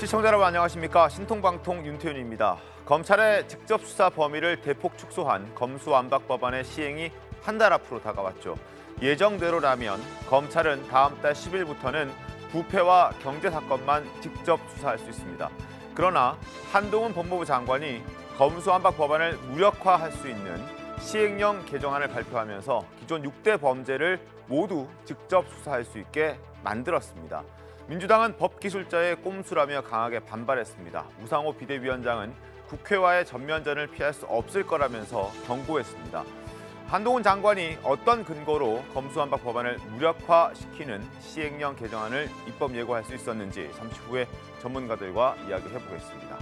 시청자 여러분 안녕하십니까. 신통방통 윤태윤입니다. 검찰의 직접 수사 범위를 대폭 축소한 검수완박법안의 시행이 한 달 앞으로 다가왔죠. 예정대로라면 검찰은 다음 달 10일부터는 부패와 경제 사건만 직접 수사할 수 있습니다. 그러나 한동훈 법무부 장관이 검수완박 법안을 무력화할 수 있는 시행령 개정안을 발표하면서 기존 6대 범죄를 모두 직접 수사할 수 있게 만들었습니다. 민주당은 법기술자의 꼼수라며 강하게 반발했습니다. 우상호 비대위원장은 국회와의 전면전을 피할 수 없을 거라면서 경고했습니다. 한동훈 장관이 어떤 근거로 검수완박 법안을 무력화시키는 시행령 개정안을 입법 예고할 수 있었는지 잠시 후에 전문가들과 이야기해보겠습니다.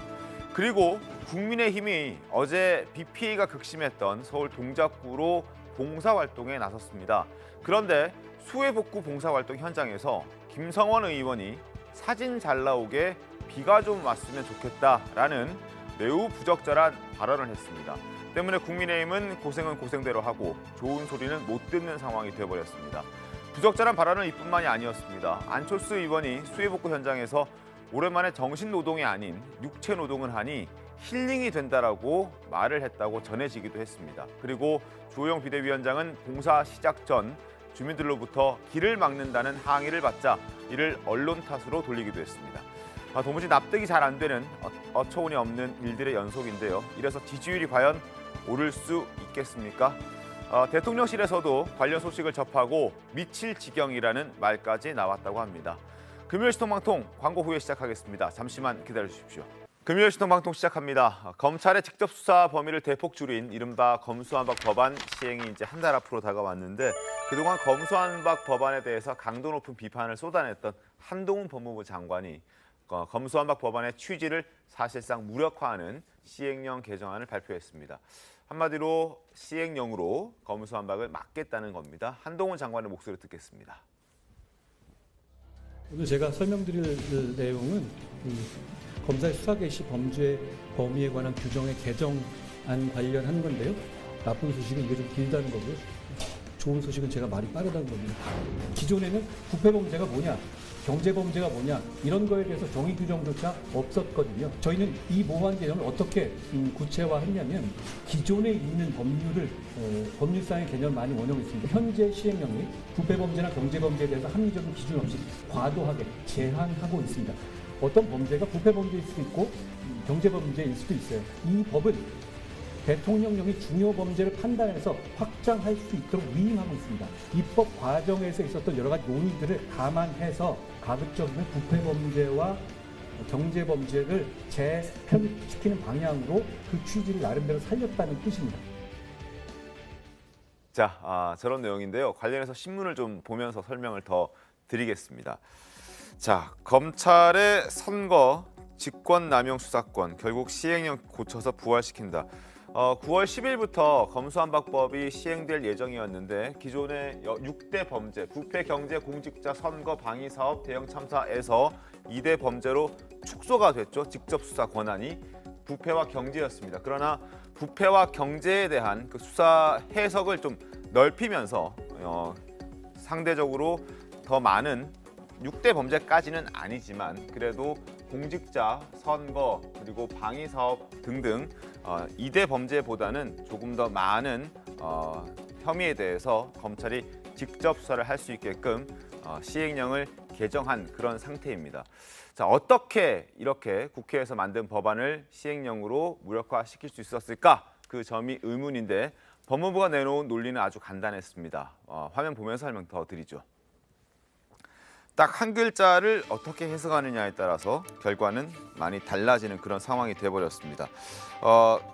그리고 국민의힘이 어제 비 피해가 극심했던 서울 동작구로 봉사활동에 나섰습니다. 그런데 수해복구 봉사활동 현장에서 김성원 의원이 사진 잘 나오게 비가 좀 왔으면 좋겠다라는 매우 부적절한 발언을 했습니다. 때문에 국민의힘은 고생은 고생대로 하고 좋은 소리는 못 듣는 상황이 되어버렸습니다. 부적절한 발언은 이뿐만이 아니었습니다. 안철수 의원이 수해복구 현장에서 오랜만에 정신노동이 아닌 육체노동을 하니 힐링이 된다라고 말을 했다고 전해지기도 했습니다. 그리고 주호영 비대위원장은 봉사 시작 전 주민들로부터 길을 막는다는 항의를 받자 이를 언론 탓으로 돌리기도 했습니다. 도무지 납득이 잘 안 되는 어처구니 없는 일들의 연속인데요. 이래서 지지율이 과연 오를 수 있겠습니까? 대통령실에서도 관련 소식을 접하고 미칠 지경이라는 말까지 나왔다고 합니다. 금요일 신통방통 광고 후에 시작하겠습니다. 잠시만 기다려주십시오. 금요일 신통방통 시작합니다. 검찰의 직접 수사 범위를 대폭 줄인 이른바 검수완박 법안 시행이 이제 한 달 앞으로 다가왔는데 그동안 검수완박 법안에 대해서 강도 높은 비판을 쏟아냈던 한동훈 법무부 장관이 검수완박 법안의 취지를 사실상 무력화하는 시행령 개정안을 발표했습니다. 한마디로 시행령으로 검수완박을 막겠다는 겁니다. 한동훈 장관의 목소리 듣겠습니다. 오늘 제가 설명드릴 내용은 검사의 수사 개시 범죄 범위에 관한 규정의 개정안 관련한 건데요. 나쁜 소식은 이게 좀 길다는 거고요. 좋은 소식은 제가 말이 빠르다는 겁니다. 기존에는 부패 범죄가 뭐냐, 경제 범죄가 뭐냐 이런 거에 대해서 정의 규정조차 없었거든요. 저희는 이 모호한 개념을 어떻게 구체화했냐면 기존에 있는 법률을 법률상의 개념을 많이 원용했습니다. 현재 시행령이 부패 범죄나 경제 범죄에 대해서 합리적인 기준 없이 과도하게 제한하고 있습니다. 어떤 범죄가 부패 범죄일 수도 있고 경제 범죄일 수도 있어요. 이 법은 대통령령이 중요 범죄를 판단해서 확장할 수 있도록 위임하고 있습니다. 입법 과정에서 있었던 여러 가지 논의들을 감안해서 가급적이면 부패 범죄와 경제 범죄를 재편시키는 방향으로 그 취지를 나름대로 살렸다는 뜻입니다. 자, 저런 내용인데요. 관련해서 신문을 좀 보면서 설명을 더 드리겠습니다. 자, 검찰의 선거 직권남용 수사권 결국 시행령 고쳐서 부활시킨다. 9월 10일부터 검수완박법이 시행될 예정이었는데 기존의 6대 범죄, 부패, 경제, 공직자, 선거, 방위, 사업, 대형 참사에서 2대 범죄로 축소가 됐죠. 직접 수사 권한이 부패와 경제였습니다. 그러나 부패와 경제에 대한 그 수사 해석을 좀 넓히면서 상대적으로 더 많은 6대 범죄까지는 아니지만 그래도 공직자, 선거, 그리고 방위사업 등등 2대 범죄보다는 조금 더 많은 혐의에 대해서 검찰이 직접 수사를 할 수 있게끔 시행령을 개정한 그런 상태입니다. 자, 어떻게 이렇게 국회에서 만든 법안을 시행령으로 무력화시킬 수 있었을까? 그 점이 의문인데 법무부가 내놓은 논리는 아주 간단했습니다. 화면 보면서 설명 더 드리죠. 딱 한 글자를 어떻게 해석하느냐에 따라서 결과는 많이 달라지는 그런 상황이 돼버렸습니다.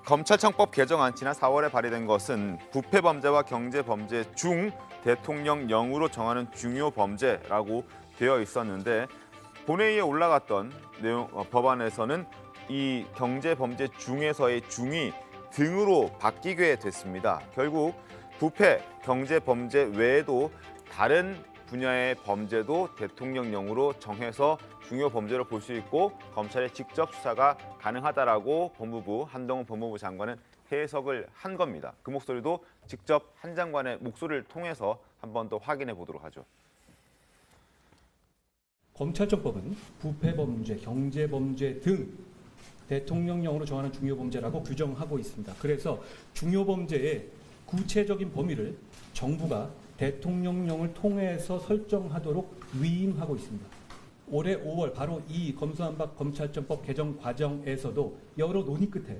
검찰청법 개정안 지난 4월에 발의된 것은 부패 범죄와 경제 범죄 중 대통령령으로 정하는 중요 범죄라고 되어 있었는데 본회의에 올라갔던 내용 법안에서는 이 경제 범죄 중에서의 중이 등으로 바뀌게 됐습니다. 결국 부패, 경제 범죄 외에도 다른 분야의 범죄도 대통령령으로 정해서 중요 범죄로 볼 수 있고 검찰의 직접 수사가 가능하다라고 법무부 한동훈 법무부 장관은 해석을 한 겁니다. 그 목소리도 직접 한 장관의 목소리를 통해서 한 번 더 확인해 보도록 하죠. 검찰청법은 부패범죄, 경제범죄 등 대통령령으로 정하는 중요범죄라고 규정하고 있습니다. 그래서 중요범죄의 구체적인 범위를 정부가 대통령령을 통해서 설정하도록 위임하고 있습니다. 올해 5월 바로 이 검수완박 검찰청법 개정 과정에서도 여러 논의 끝에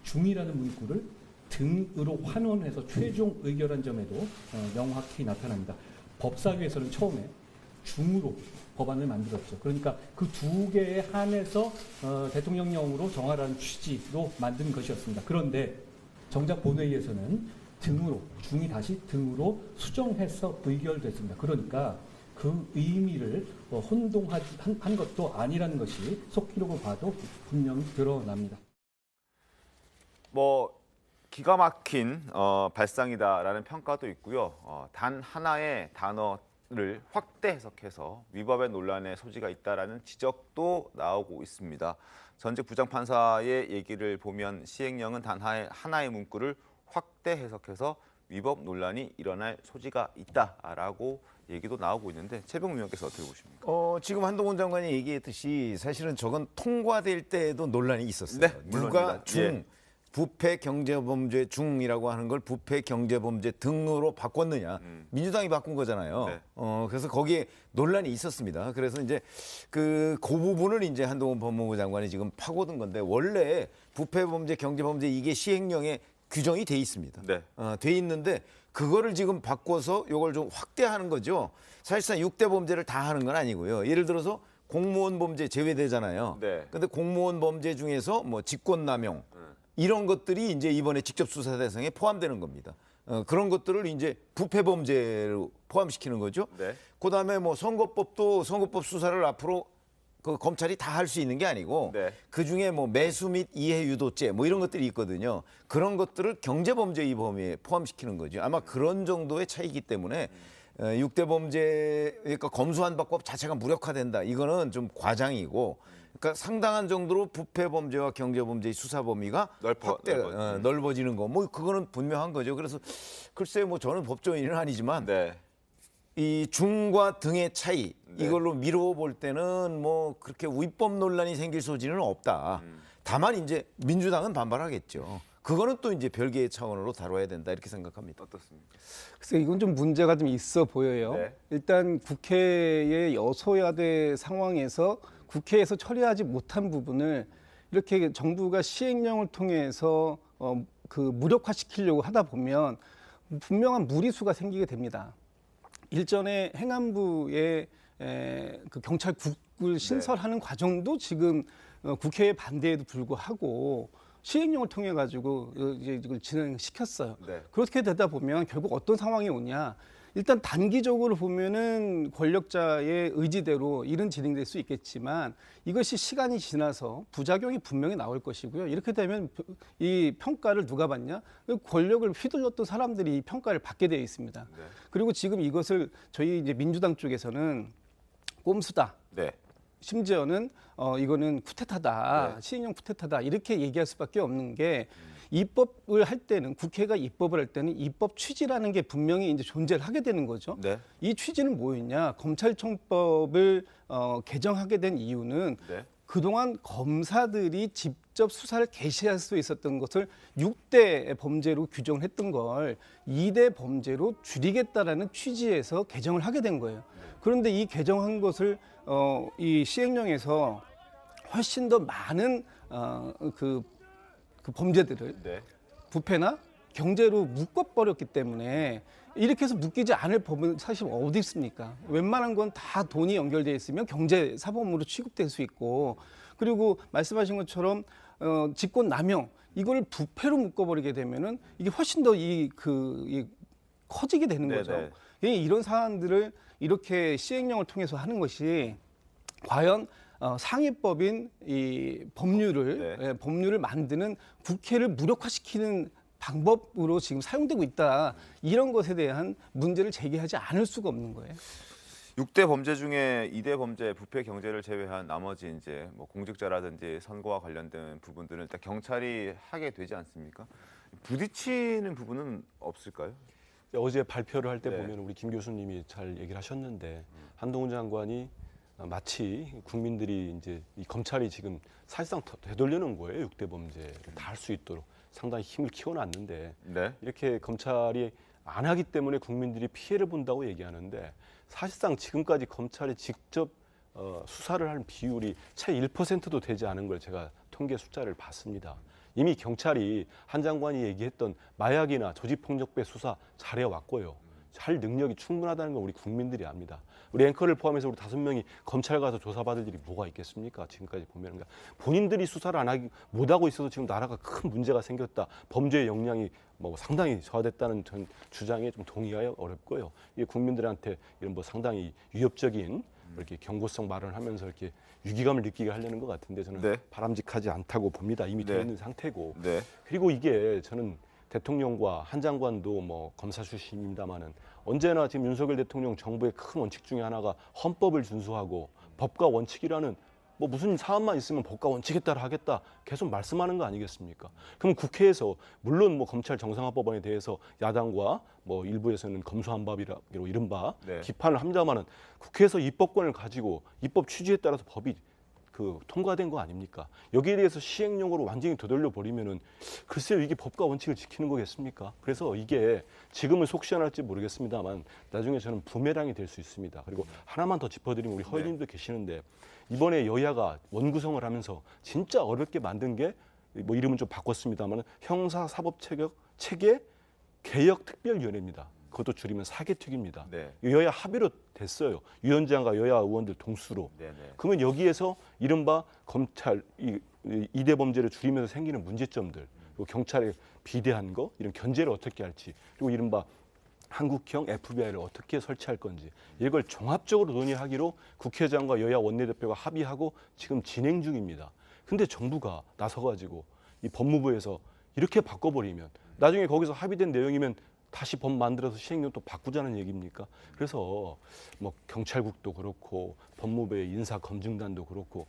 중이라는 문구를 등으로 환원해서 최종 의결한 점에도 명확히 나타납니다. 법사위에서는 처음에 중으로 법안을 만들었죠. 그러니까 그 두 개에 한해서 대통령령으로 정하라는 취지로 만든 것이었습니다. 그런데 정작 본회의에서는 등으로, 중이 다시 등으로 수정해서 의결됐습니다. 그러니까 그 의미를 혼동한 것도 아니라는 것이 속기록을 봐도 분명히 드러납니다. 뭐 기가 막힌 발상이다라는 평가도 있고요. 단 하나의 단어를 확대 해석해서 위법의 논란의 소지가 있다라는 지적도 나오고 있습니다. 전직 부장판사의 얘기를 보면 시행령은 단 하나의 문구를 확대 해석해서 위법 논란이 일어날 소지가 있다라고 얘기도 나오고 있는데 최병무 의원께서 어떻게 보십니까? 지금 한동훈 장관이 얘기했듯이 사실은 저건 통과될 때에도 논란이 있었어요. 네, 누가 물론입니다. 중, 예. 부패 경제범죄 중이라고 하는 걸 부패 경제범죄 등으로 바꿨느냐. 민주당이 바꾼 거잖아요. 네. 그래서 거기에 논란이 있었습니다. 그래서 이제 그 부분을 이제 한동훈 법무부 장관이 지금 파고든 건데 원래 부패범죄 경제범죄 이게 시행령에 규정이 돼 있습니다. 네. 돼 있는데 그거를 지금 바꿔서 이걸 좀 확대하는 거죠. 사실상 6대 범죄를 다 하는 건 아니고요. 예를 들어서 공무원 범죄 제외되잖아요. 네. 근데 공무원 범죄 중에서 뭐 직권남용 이런 것들이 이제 이번에 직접 수사 대상에 포함되는 겁니다. 그런 것들을 이제 부패 범죄로 포함시키는 거죠. 네. 그다음에 뭐 선거법도 선거법 수사를 앞으로 그 검찰이 다 할 수 있는 게 아니고 네. 그 중에 뭐 매수 및 이해 유도죄 뭐 이런 것들이 있거든요. 그런 것들을 경제범죄 이 범위에 포함시키는 거죠. 아마 그런 정도의 차이기 때문에 6대 범죄 그러니까 검수완박법 자체가 무력화된다. 이거는 좀 과장이고 그러니까 상당한 정도로 부패 범죄와 경제 범죄의 수사 범위가 넓어지는 거. 뭐 그거는 분명한 거죠. 그래서 글쎄 뭐 저는 법조인은 아니지만 네. 이 중과 등의 차이 네. 이걸로 미루어 볼 때는 뭐 그렇게 위법 논란이 생길 소지는 없다. 다만 이제 민주당은 반발하겠죠. 그거는 또 이제 별개의 차원으로 다뤄야 된다 이렇게 생각합니다. 어떻습니까? 그래서 이건 좀 문제가 좀 있어 보여요. 네. 일단 국회의 여소야대 상황에서 국회에서 처리하지 못한 부분을 이렇게 정부가 시행령을 통해서 그 무력화시키려고 하다 보면 분명한 무리수가 생기게 됩니다. 일전에 행안부의 그 경찰국을 신설하는 과정도 지금 국회의 반대에도 불구하고 시행령을 통해 가지고 이제 이걸 진행시켰어요. 네. 그렇게 되다 보면 결국 어떤 상황이 오냐? 일단 단기적으로 보면은 권력자의 의지대로 일은 진행될 수 있겠지만 이것이 시간이 지나서 부작용이 분명히 나올 것이고요. 이렇게 되면 이 평가를 누가 받냐? 권력을 휘둘렀던 사람들이 이 평가를 받게 되어 있습니다. 네. 그리고 지금 이것을 저희 이제 민주당 쪽에서는 꼼수다. 네. 심지어는 이거는 쿠데타다, 네. 시행령 쿠데타다 이렇게 얘기할 수밖에 없는 게 입법을 할 때는 국회가 입법을 할 때는 입법 취지라는 게 분명히 이제 존재를 하게 되는 거죠. 네. 이 취지는 뭐였냐? 검찰청법을 개정하게 된 이유는 네. 그동안 검사들이 직접 수사를 개시할 수 있었던 것을 6대 범죄로 규정을 했던 걸 2대 범죄로 줄이겠다라는 취지에서 개정을 하게 된 거예요. 그런데 이 개정한 것을 이 시행령에서 훨씬 더 많은 그 범죄들을 네. 부패나 경제로 묶어버렸기 때문에 이렇게 해서 묶이지 않을 법은 사실 어디 있습니까? 웬만한 건 다 돈이 연결되어 있으면 경제 사범으로 취급될 수 있고 그리고 말씀하신 것처럼 직권 남용 이걸 부패로 묶어버리게 되면은 이게 훨씬 더 커지게 되는 네, 거죠. 네. 이런 사안들을 이렇게 시행령을 통해서 하는 것이 과연 상위법인 이 법률을 네. 법률을 만드는 국회를 무력화시키는 방법으로 지금 사용되고 있다. 이런 것에 대한 문제를 제기하지 않을 수가 없는 거예요. 6대 범죄 중에 2대 범죄, 부패 경제를 제외한 나머지 이제 뭐 공직자라든지 선거와 관련된 부분들은 일단 경찰이 하게 되지 않습니까? 부딪히는 부분은 없을까요? 어제 발표를 할 때 네. 보면 우리 김 교수님이 잘 얘기를 하셨는데 한동훈 장관이 마치 국민들이 이제 이 검찰이 지금 사실상 되돌려놓은 거예요. 6대 범죄를 다 할 수 있도록 상당히 힘을 키워놨는데 네. 이렇게 검찰이 안 하기 때문에 국민들이 피해를 본다고 얘기하는데 사실상 지금까지 검찰이 직접 수사를 하는 비율이 채 1%도 되지 않은 걸 제가 통계 숫자를 봤습니다. 이미 경찰이 한 장관이 얘기했던 마약이나 조직폭력배 수사 잘해왔고요. 할 능력이 충분하다는 걸 우리 국민들이 압니다. 우리 앵커를 포함해서 우리 5명이 검찰 가서 조사받을 일이 뭐가 있겠습니까? 지금까지 보면 그러니까 본인들이 수사를 못하고 있어서 지금 나라가 큰 문제가 생겼다. 범죄의 역량이 뭐 상당히 저하됐다는 전 주장에 좀 동의하기 어렵고요. 이게 국민들한테 이런 뭐 상당히 위협적인 이렇게 경고성 발언을 하면서 이렇게 위기감을 느끼게 하려는 것 같은데 저는 네. 바람직하지 않다고 봅니다. 이미 돼 네. 있는 상태고. 네. 그리고 이게 저는 대통령과 한 장관도 뭐 검사 출신입니다마는 언제나 지금 윤석열 대통령 정부의 큰 원칙 중에 하나가 헌법을 준수하고 법과 원칙이라는 뭐 무슨 사안만 있으면 법과 원칙에 따라 하겠다 계속 말씀하는 거 아니겠습니까? 그럼 국회에서 물론 뭐 검찰 정상화법안에 대해서 야당과 뭐 일부에서는 검수완박이라고 이른바 네. 비판을 합니다마는 국회에서 입법권을 가지고 입법 취지에 따라서 법이 통과된 거 아닙니까? 여기에 대해서 시행령으로 완전히 되돌려 버리면은 글쎄요 이게 법과 원칙을 지키는 거겠습니까? 그래서 이게 지금은 속 시원할지 모르겠습니다만 나중에 저는 부메랑이 될 수 있습니다. 그리고 하나만 더 짚어드리면 우리 허의님도 계시는데 이번에 여야가 원구성을 하면서 진짜 어렵게 만든 게 뭐 이름은 좀 바꿨습니다만 형사사법체계 개혁특별위원회입니다. 그것도 줄이면 사개특위입니다. 네. 여야 합의로 됐어요. 위원장과 여야 의원들 동수로. 네. 그러면 여기에서 이른바 검찰 이대 범죄를 줄이면서 생기는 문제점들, 그리고 경찰의 비대한 거, 이런 견제를 어떻게 할지, 그리고 이른바 한국형 FBI를 어떻게 설치할 건지 이걸 종합적으로 논의하기로 국회의장과 여야 원내대표가 합의하고 지금 진행 중입니다. 근데 정부가 나서가지고 이 법무부에서 이렇게 바꿔버리면 나중에 거기서 합의된 내용이면 다시 법 만들어서 시행령 또 바꾸자는 얘기입니까? 그래서 뭐 경찰국도 그렇고 법무부의 인사검증단도 그렇고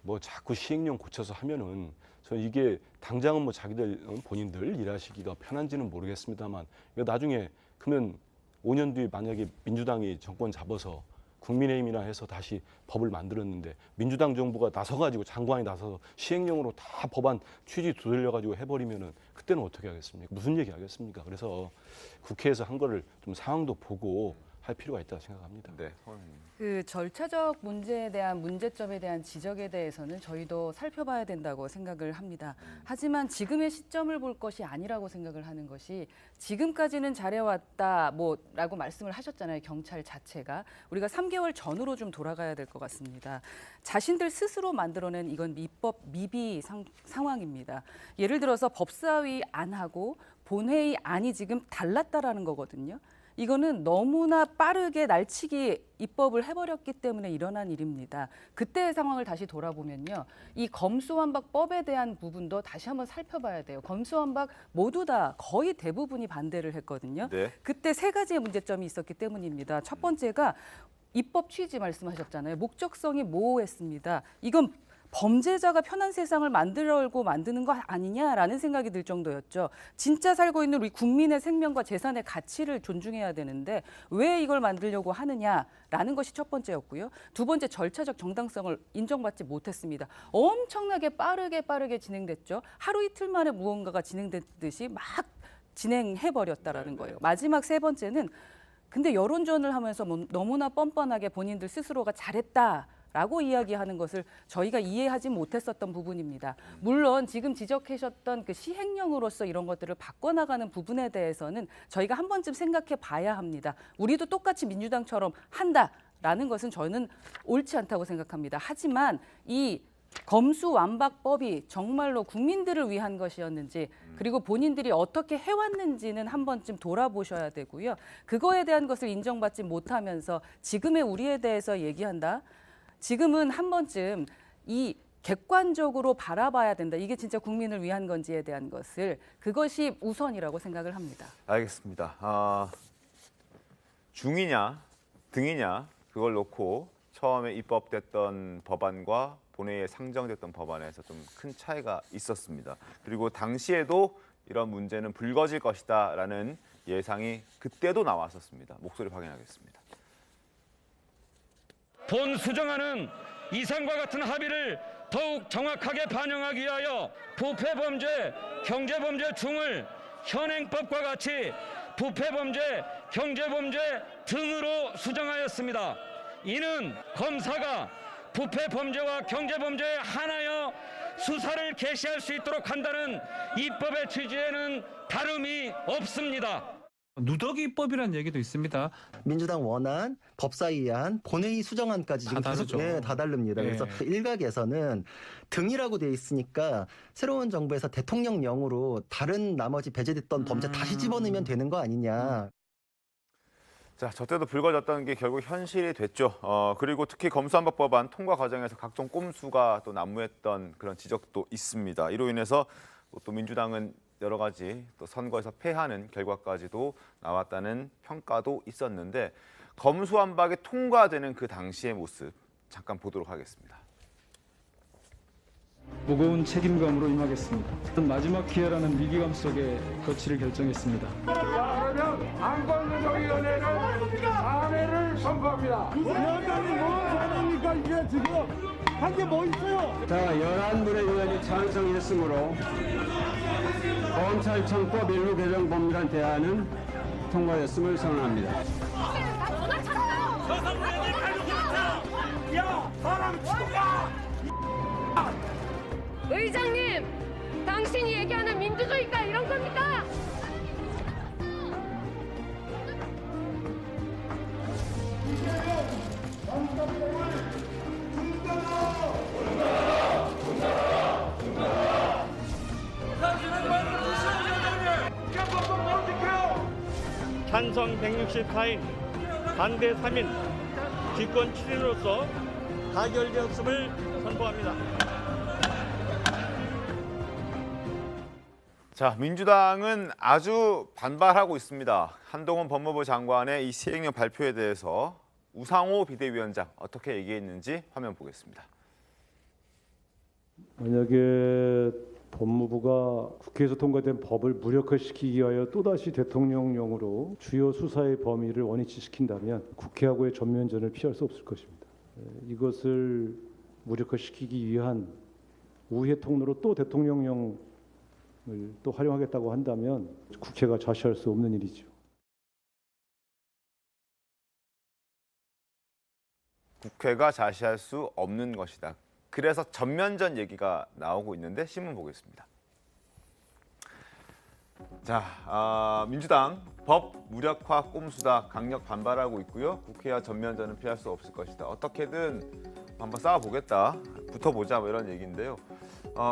뭐 자꾸 시행령 고쳐서 하면은 저는 이게 당장은 뭐 자기들 본인들 일하시기가 편한지는 모르겠습니다만 이거 나중에 그러면 5년 뒤에 만약에 민주당이 정권 잡아서 국민의힘이나 해서 다시 법을 만들었는데 민주당 정부가 나서가지고 장관이 나서서 시행령으로 다 법안 취지 되돌려가지고 해버리면은 그때는 어떻게 하겠습니까? 무슨 얘기 하겠습니까? 그래서 국회에서 한 거를 좀 상황도 보고 할 필요가 있다고 생각합니다. 네. 그 절차적 문제에 대한 문제점에 대한 지적에 대해서는 저희도 살펴봐야 된다고 생각을 합니다. 하지만 지금의 시점을 볼 것이 아니라고 생각을 하는 것이 지금까지는 잘해왔다 뭐라고 말씀을 하셨잖아요. 경찰 자체가. 우리가 3개월 전으로 좀 돌아가야 될 것 같습니다. 자신들 스스로 만들어낸 이건 입법 미비 상황입니다. 예를 들어서 법사위 안하고 본회의 안이 지금 달랐다라는 거거든요. 이거는 너무나 빠르게 날치기 입법을 해버렸기 때문에 일어난 일입니다. 그때의 상황을 다시 돌아보면요. 이 검수완박법에 대한 부분도 다시 한번 살펴봐야 돼요. 검수완박 모두 다 거의 대부분이 반대를 했거든요. 네. 그때 3가지의 문제점이 있었기 때문입니다. 첫 번째가 입법 취지 말씀하셨잖아요. 목적성이 모호했습니다. 이건 범죄자가 편한 세상을 만들려고 만드는 거 아니냐라는 생각이 들 정도였죠. 진짜 살고 있는 우리 국민의 생명과 재산의 가치를 존중해야 되는데 왜 이걸 만들려고 하느냐라는 것이 첫 번째였고요. 두 번째, 절차적 정당성을 인정받지 못했습니다. 엄청나게 빠르게 진행됐죠. 하루 이틀 만에 무언가가 진행됐듯이 막 진행해버렸다라는 거예요. 마지막 세 번째는 근데 여론전을 하면서 너무나 뻔뻔하게 본인들 스스로가 잘했다라고 이야기하는 것을 저희가 이해하지 못했었던 부분입니다. 물론 지금 지적하셨던 그 시행령으로서 이런 것들을 바꿔나가는 부분에 대해서는 저희가 한 번쯤 생각해 봐야 합니다. 우리도 똑같이 민주당처럼 한다라는 것은 저는 옳지 않다고 생각합니다. 하지만 이 검수완박법이 정말로 국민들을 위한 것이었는지 그리고 본인들이 어떻게 해왔는지는 한 번쯤 돌아보셔야 되고요. 그거에 대한 것을 인정받지 못하면서 지금의 우리에 대해서 얘기한다. 지금은 한 번쯤 이 객관적으로 바라봐야 된다. 이게 진짜 국민을 위한 건지에 대한 것을 그것이 우선이라고 생각을 합니다. 알겠습니다. 중이냐 등이냐 그걸 놓고 처음에 입법됐던 법안과 본회의에 상정됐던 법안에서 좀 큰 차이가 있었습니다. 그리고 당시에도 이런 문제는 불거질 것이다라는 예상이 그때도 나왔었습니다. 목소리 확인하겠습니다. 본 수정안은 이상과 같은 합의를 더욱 정확하게 반영하기 위하여 부패범죄, 경제범죄 중을 현행법과 같이 부패범죄, 경제범죄 등으로 수정하였습니다. 이는 검사가 부패범죄와 경제범죄에 한하여 수사를 개시할 수 있도록 한다는 입법의 취지에는 다름이 없습니다. 누더기 입법이라는 얘기도 있습니다. 민주당 원안, 법사위안, 본회의 수정안까지 지금 다르죠. 다 다릅니다. 예. 그래서 일각에서는 등이라고 돼 있으니까 새로운 정부에서 대통령령으로 다른 나머지 배제됐던 범죄 다시 집어넣으면 되는 거 아니냐. 자, 저 때도 불거졌던 게 결국 현실이 됐죠. 그리고 특히 검수완박법안 통과 과정에서 각종 꼼수가 또 난무했던 그런 지적도 있습니다. 이로 인해서 또 민주당은 여러 가지 또 선거에서 패하는 결과까지도 나왔다는 평가도 있었는데 검수완박이 통과되는 그 당시의 모습 잠깐 보도록 하겠습니다. 무거운 책임감으로 임하겠습니다. 마지막 기회라는 위기감 속에 거취를 결정했습니다. 그러면 안건조정위원회는 사례를 선포합니다. 위원장님 뭐 사례입니까? 이게 지금 한 게 뭐 있어요? 자, 11분의 의원이 찬성했으므로 검찰청법 일부 개정 법률안 대안은 통과됐음을 선언합니다. 의장님, 당신이 얘기하는 민주주의가 이런 겁니까? 찬성 164인, 반대 3인, 기권 7인으로서 가결되었음을 선포합니다. 자, 민주당은 아주 반발하고 있습니다. 한동훈 법무부 장관의 이 시행령 발표에 대해서 우상호 비대위원장 어떻게 얘기했는지 화면 보겠습니다. 만약에 법무부가 국회에서 통과된 법을 무력화시키기 위하여 또다시 대통령령으로 주요 수사의 범위를 원위치시킨다면 국회하고의 전면전을 피할 수 없을 것입니다. 이것을 무력화시키기 위한 우회 통로로 또 대통령령을 또 활용하겠다고 한다면 국회가 자시할 수 없는 일이죠. 국회가 자시할 수 없는 것이다. 그래서 전면전 얘기가 나오고 있는데 신문 보겠습니다. 자, 민주당 법 무력화 꼼수다 강력 반발하고 있고요. 국회와 전면전은 피할 수 없을 것이다. 어떻게든 한번 싸워보겠다. 붙어보자 뭐 이런 얘기인데요.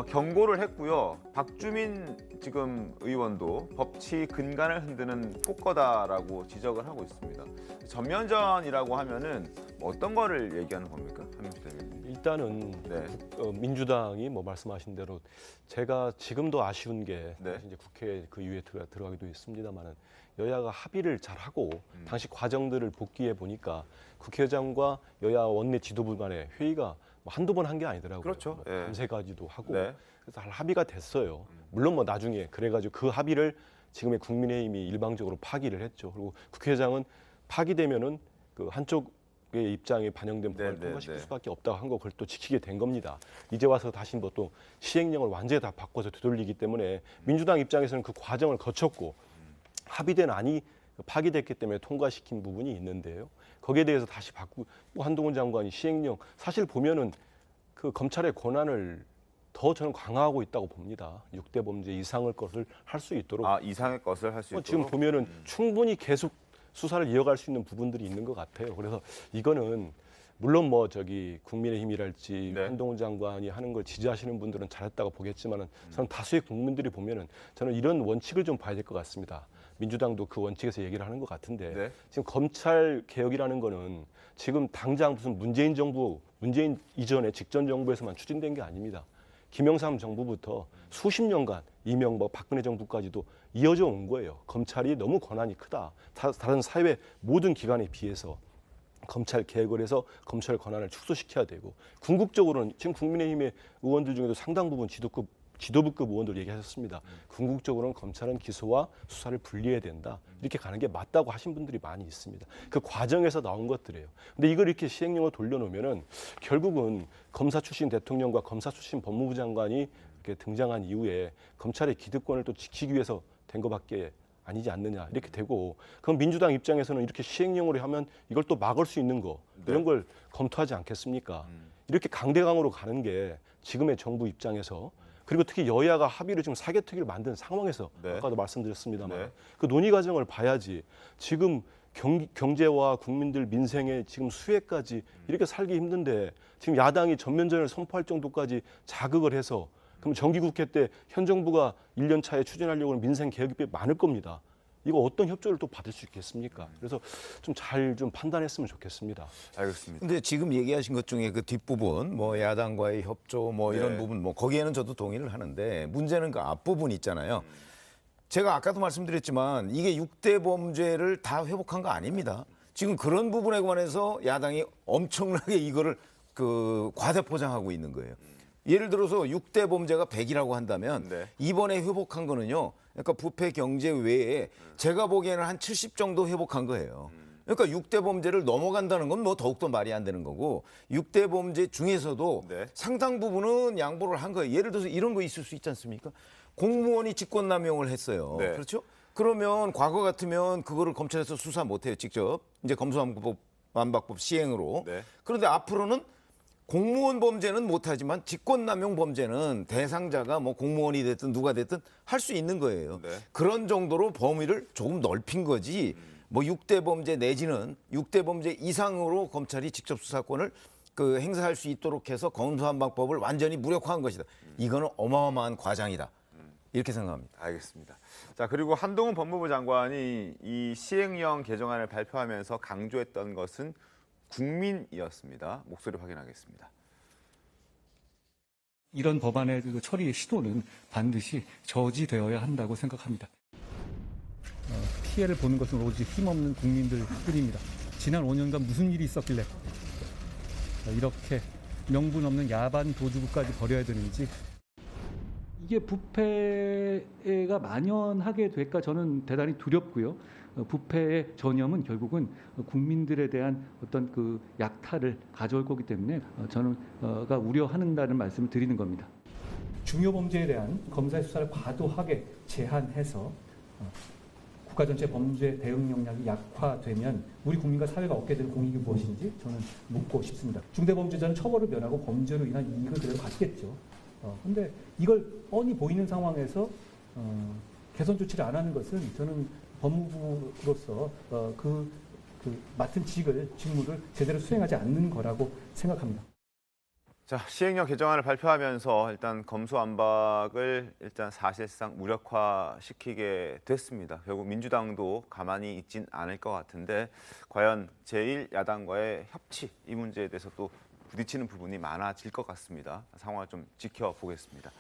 경고를 했고요. 박주민 지금 의원도 법치 근간을 흔드는 폭거다라고 지적을 하고 있습니다. 전면전이라고 하면은 어떤 거를 얘기하는 겁니까? 한민주 대변인. 일단은 네. 민주당이 뭐 말씀하신 대로 제가 지금도 아쉬운 게 네. 이제 국회 그 이후에 들어가기도 했습니다만은 여야가 합의를 잘 하고 당시 과정들을 복귀해 보니까 국회의장과 여야 원내 지도부 간의 회의가 뭐 한두 번 한 게 아니더라고요. 그렇죠. 뭐 예. 밤새가지도 하고 네. 그래서 합의가 됐어요. 물론 뭐 나중에 그래가지고 그 합의를 지금의 국민의힘이 일방적으로 파기를 했죠. 그리고 국회의장은 파기되면은 그 한쪽의 입장이 반영된 법을 네, 통과시킬 네. 수밖에 없다고 한 거 그걸 또 지키게 된 겁니다. 이제 와서 다시 뭐 또 시행령을 완전히 다 바꿔서 되돌리기 때문에 민주당 입장에서는 그 과정을 거쳤고 합의된 안이 파기됐기 때문에 통과시킨 부분이 있는데요. 거기에 대해서 다시 뭐 한동훈 장관이 시행령 사실 보면은 그 검찰의 권한을 더 저는 강화하고 있다고 봅니다. 6대 범죄 이상의 것을 할 수 있도록. 이상의 것을 할 수 있도록. 지금 보면은 충분히 계속 수사를 이어갈 수 있는 부분들이 있는 것 같아요. 그래서 이거는 물론 뭐 국민의힘이랄지 네. 한동훈 장관이 하는 걸 지지하시는 분들은 잘했다고 보겠지만은 저는 다수의 국민들이 보면은 저는 이런 원칙을 좀 봐야 될 것 같습니다. 민주당도 그 원칙에서 얘기를 하는 것 같은데 네. 지금 검찰 개혁이라는 거는 지금 당장 무슨 문재인 이전에 직전 정부에서만 추진된 게 아닙니다. 김영삼 정부부터 수십 년간 이명박, 박근혜 정부까지도 이어져 온 거예요. 검찰이 너무 권한이 크다. 다른 사회 모든 기관에 비해서 검찰 개혁을 해서 검찰 권한을 축소시켜야 되고 궁극적으로는 지금 국민의힘의 의원들 중에도 상당 부분 지도급 지도부급 의원들 얘기하셨습니다. 궁극적으로는 검찰은 기소와 수사를 분리해야 된다. 이렇게 가는 게 맞다고 하신 분들이 많이 있습니다. 그 과정에서 나온 것들이에요. 근데 이걸 이렇게 시행령으로 돌려놓으면은 결국은 검사 출신 대통령과 검사 출신 법무부 장관이 이렇게 등장한 이후에 검찰의 기득권을 또 지키기 위해서 된 것밖에 아니지 않느냐 이렇게 되고, 그럼 민주당 입장에서는 이렇게 시행령으로 하면 이걸 또 막을 수 있는 거 이런 걸 검토하지 않겠습니까? 이렇게 강대강으로 가는 게 지금의 정부 입장에서, 그리고 특히 여야가 합의로 지금 사개특위를 만든 상황에서 아까도 말씀드렸습니다만 그 논의 과정을 봐야지. 지금 경제와 국민들 민생의 지금 수혜까지 이렇게 살기 힘든데 지금 야당이 전면전을 선포할 정도까지 자극을 해서, 그럼 정기국회 때 현 정부가 1년 차에 추진하려고 하는 민생 개혁이 많을 겁니다. 이거 어떤 협조를 또 받을 수 있겠습니까? 그래서 좀 잘 좀 판단했으면 좋겠습니다. 알겠습니다. 근데 지금 얘기하신 것 중에 그 뒷부분 뭐 야당과의 협조 뭐 이런 네. 부분 뭐 거기에는 저도 동의를 하는데, 문제는 그 앞부분 있잖아요. 제가 아까도 말씀드렸지만 이게 6대 범죄를 다 회복한 거 아닙니다. 지금 그런 부분에 관해서 야당이 엄청나게 이거를 그 과대 포장하고 있는 거예요. 예를 들어서 6대 범죄가 100이라고 한다면 이번에 회복한 거는요. 그러니까 부패 경제 외에 제가 보기에는 한 70 정도 회복한 거예요. 그러니까 6대 범죄를 넘어간다는 건 뭐 더욱더 말이 안 되는 거고, 6대 범죄 중에서도 상당 부분은 양보를 한 거예요. 예를 들어서 이런 거 있을 수 있지 않습니까? 공무원이 직권남용을 했어요. 그렇죠? 그러면 과거 같으면 그거를 검찰에서 수사 못해요. 직접 이제 검수완박법 시행으로. 그런데 앞으로는 공무원 범죄는 못하지만 직권남용 범죄는 대상자가 뭐 공무원이 됐든 누가 됐든 할 수 있는 거예요. 그런 정도로 범위를 조금 넓힌 거지, 뭐 6대 범죄 내지는 6대 범죄 이상으로 검찰이 직접 수사권을 그 행사할 수 있도록 해서 검수완박법을 완전히 무력화한 것이다. 이거는 어마어마한 과장이다. 이렇게 생각합니다. 알겠습니다. 자, 그리고 한동훈 법무부 장관이 이 시행령 개정안을 발표하면서 강조했던 것은 국민이었습니다. 목소리 확인하겠습니다. 이런 법안의 그 처리 시도는 반드시 저지되어야 한다고 생각합니다. 피해를 보는 것은 오직 힘없는 국민들뿐입니다. 지난 5년간 무슨 일이 있었길래 이렇게 명분 없는 야반 도주구까지 벌여야 되는지. 이게 부패가 만연하게 될까 저는 대단히 두렵고요. 부패의 전염은 결국은 국민들에 대한 어떤 그 약탈을 가져올 거기 때문에 저는가 우려한다는 말씀을 드리는 겁니다. 중요 범죄에 대한 검사의 수사를 과도하게 제한해서 국가 전체 범죄 대응 역량이 약화되면 우리 국민과 사회가 얻게 될 공익이 무엇인지 저는 묻고 싶습니다. 중대범죄자는 처벌을 면하고 범죄로 인한 이익을 그대로 받겠죠. 그런데 이걸 뻔히 보이는 상황에서 개선 조치를 안 하는 것은 저는 법무부로서 그 맡은 직무를 제대로 수행하지 않는 거라고 생각합니다. 자, 시행령 개정안을 발표하면서 일단 검수완박을 일단 사실상 무력화시키게 됐습니다. 결국 민주당도 가만히 있진 않을 것 같은데, 과연 제1야당과의 협치, 이 문제에 대해서 또 부딪히는 부분이 많아질 것 같습니다. 상황을 좀 지켜보겠습니다.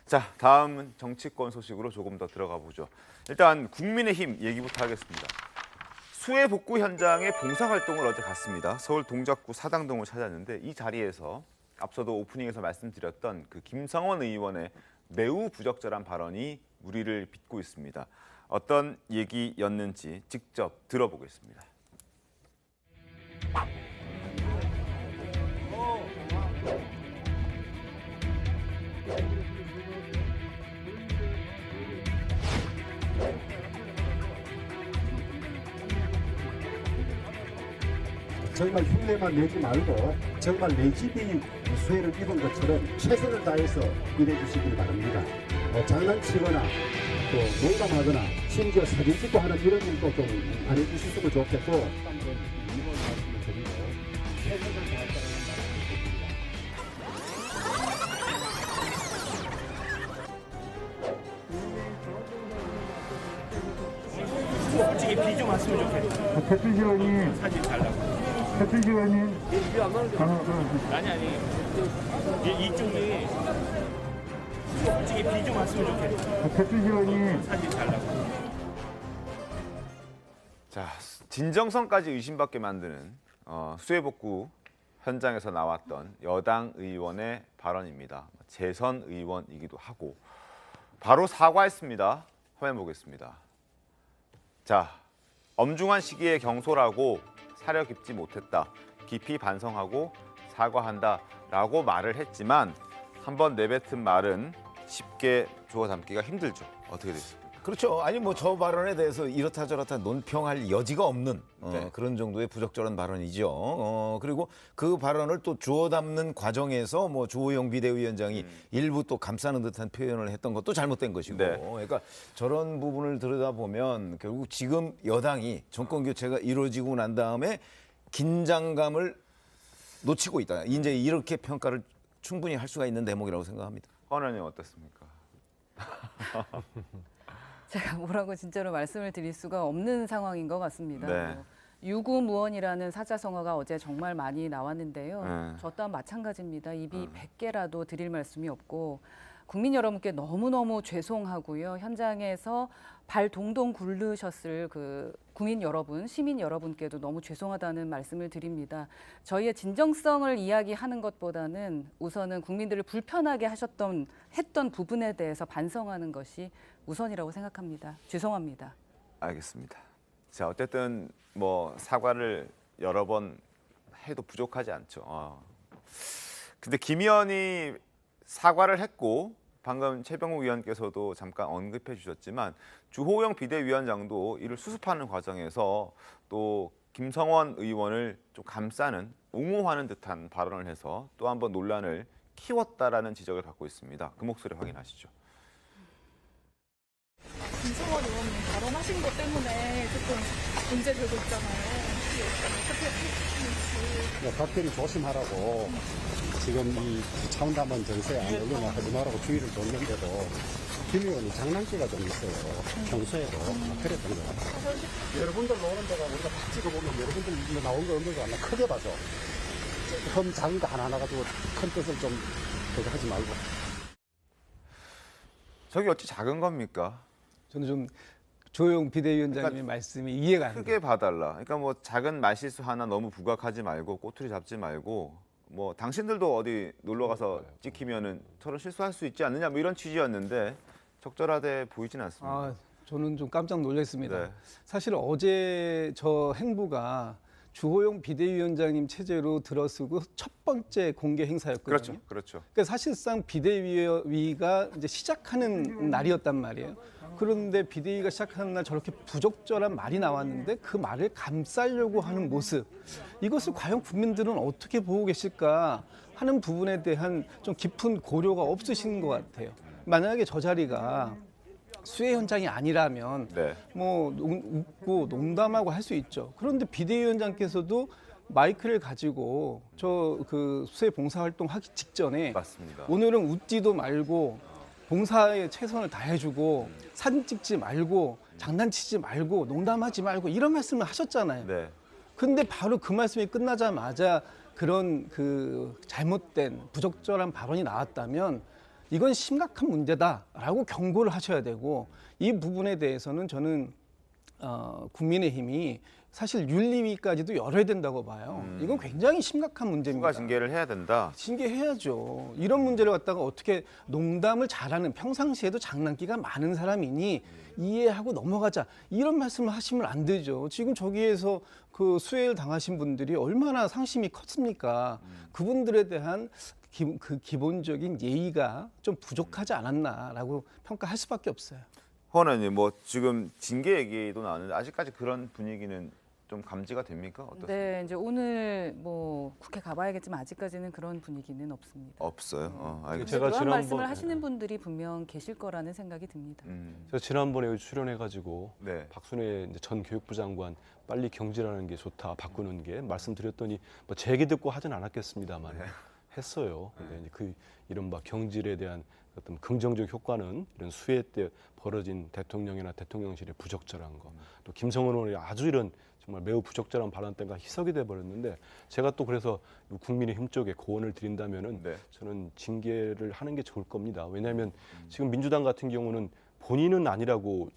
자, 다음은 정치권 소식으로 조금 더 들어가 보죠. 일단 국민의힘 얘기부터 하겠습니다. 수해 복구 현장에 봉사활동을 어제 갔습니다. 서울 동작구 사당동을 찾았는데 이 자리에서 앞서도 오프닝에서 말씀드렸던 그 김성원 의원의 매우 부적절한 발언이 우리를 빚고 있습니다. 어떤 얘기였는지 직접 들어보겠습니다. 정말 흉내만 내지 말고 정말 내 집이 수해를 입은 것처럼 최선을 다해서 일해주시길 바랍니다. 장난치거나 또 농담하거나 심지어 사진 찍고 하는 이런 일도 좀 안 해주셨으면 좋겠고, 솔직히 비 좀 왔으면 좋겠어. 대표 지원이 사진 잘 나고. 대표 지원이 아니 이쪽이 솔직히 비 좀 왔으면 좋겠어. 대표 지원이 사진 잘 나고. 자, 진정성까지 의심받게 만드는 수해 복구 현장에서 나왔던 여당 의원의 발언입니다. 재선 의원이기도 하고 바로 사과했습니다. 화면 보겠습니다. 자, 엄중한 시기에 경솔하고 사려 깊지 못했다. 깊이 반성하고 사과한다라고 말을 했지만 한번 내뱉은 말은 쉽게 주워 담기가 힘들죠. 어떻게 됐습니까? 그렇죠. 아니 뭐 저 발언에 대해서 이렇다 저렇다 논평할 여지가 없는 네. 그런 정도의 부적절한 발언이죠. 그리고 그 발언을 또 주워 담는 과정에서 뭐 주호영 비대위원장이 일부 또 감싸는 듯한 표현을 했던 것도 잘못된 것이고, 네. 그러니까 저런 부분을 들여다보면 결국 지금 여당이 정권 교체가 이루어지고 난 다음에 긴장감을 놓치고 있다. 이제 이렇게 평가를 충분히 할 수가 있는 대목이라고 생각합니다. 헌 의원님 어떻습니까? 제가 뭐라고 진짜로 말씀을 드릴 수가 없는 상황인 것 같습니다. 네. 뭐, 유구무원이라는 사자성어가 어제 정말 많이 나왔는데요. 네. 저 또한 마찬가지입니다. 입이 100개라도 드릴 말씀이 없고 국민 여러분께 너무너무 죄송하고요. 현장에서 발 동동 굴르셨을 그 국민 여러분, 시민 여러분께도 너무 죄송하다는 말씀을 드립니다. 저희의 진정성을 이야기하는 것보다는 우선은 국민들을 불편하게 했던 부분에 대해서 반성하는 것이 우선이라고 생각합니다. 죄송합니다. 알겠습니다. 자, 어쨌든 뭐 사과를 여러 번 해도 부족하지 않죠. 근데 김 의원이 사과를 했고 방금 최병욱 의원께서도 잠깐 언급해 주셨지만 주호영 비대위원장도 이를 수습하는 과정에서 또 김성원 의원을 좀 감싸는 옹호하는 듯한 발언을 해서 또 한 번 논란을 키웠다라는 지적을 받고 있습니다. 그 목소리 확인하시죠. 김성원 의원님 발언하신 것 때문에 조금 문제되고 있잖아요. 각별히 조심하라고 지금 이 차원담원 정세에 안 올려놔 하지 말라고 주의를 줬는데도 김 의원이 장난기가 좀 있어요. 평소에도 그랬던 것 같아요. 여러분들 노는 데가 우리가 다 찍어보면 여러분들 나온 거 없는 거 하나 크게 봐줘. 흠 작은 거 하나 가지고 큰 뜻을 좀 그거 하지 말고. 저게 어찌 작은 겁니까? 저는 좀 조용 비대위원장님의 말씀이 이해가 안 돼요. 크게 봐달라. 그러니까 뭐 작은 말실수 하나 너무 부각하지 말고 꼬투리 잡지 말고 뭐 당신들도 어디 놀러 가서 찍히면은 저런 실수할 수 있지 않느냐 뭐 이런 취지였는데 적절하게 보이진 않습니다. 저는 좀 깜짝 놀랐습니다. 네. 사실 어제 저 행보가 주호영 비대위원장님 체제로 들어서고 첫 번째 공개 행사였거든요. 그렇죠. 그러니까 사실상 비대위가 이제 시작하는 날이었단 말이에요. 그런데 비대위가 시작하는 날 저렇게 부적절한 말이 나왔는데 그 말을 감싸려고 하는 모습, 이것을 과연 국민들은 어떻게 보고 계실까 하는 부분에 대한 좀 깊은 고려가 없으신 것 같아요. 만약에 저 자리가 수해 현장이 아니라면 뭐 웃고 농담하고 할 수 있죠. 그런데 비대위원장께서도 마이크를 가지고 저 그 수해 봉사활동 하기 직전에 맞습니다. 오늘은 웃지도 말고 봉사에 최선을 다해주고 사진 찍지 말고 장난치지 말고 농담하지 말고 이런 말씀을 하셨잖아요. 네. 근데 바로 그 말씀이 끝나자마자 그런 그 잘못된 부적절한 발언이 나왔다면 이건 심각한 문제다라고 경고를 하셔야 되고, 이 부분에 대해서는 저는 국민의힘이 사실 윤리위까지도 열어야 된다고 봐요. 이건 굉장히 심각한 문제입니다. 추가 징계를 해야 된다. 징계해야죠. 이런 문제를 갖다가 어떻게 농담을 잘하는, 평상시에도 장난기가 많은 사람이니 이해하고 넘어가자, 이런 말씀을 하시면 안 되죠. 지금 저기에서 그 수해를 당하신 분들이 얼마나 상심이 컸습니까? 그분들에 대한 그 기본적인 예의가 좀 부족하지 않았나라고 평가할 수밖에 없어요. 헌 의원님, 뭐 지금 징계 얘기도 나왔는데 아직까지 그런 분위기는 좀 감지가 됩니까? 어떻습니까? 네, 이제 오늘 뭐 국회 가봐야겠지만 아직까지는 그런 분위기는 없습니다. 없어요. 제가 제가 그런 말씀을 지난번 하시는 분들이 분명 계실 거라는 생각이 듭니다. 제가 지난번에 여기 출연해가지고 네. 박순애 이제 전 교육부 장관 빨리 경질하는 게 좋다, 바꾸는 게 말씀드렸더니 뭐 제 얘기 듣고 하진 않았겠습니다만 했어요. 근데 이제 그 이른바 경질에 대한 어떤 긍정적 효과는 이런 수해 때 벌어진 대통령이나 대통령실의 부적절한 거, 또 김성원 의원이 아주 이런 정말 매우 부적절한 발언 때문에 희석이 돼 버렸는데, 제가 또 그래서 국민의힘 쪽에 고언을 드린다면은 저는 징계를 하는 게 좋을 겁니다. 왜냐하면 지금 민주당 같은 경우는 본인은 아니라고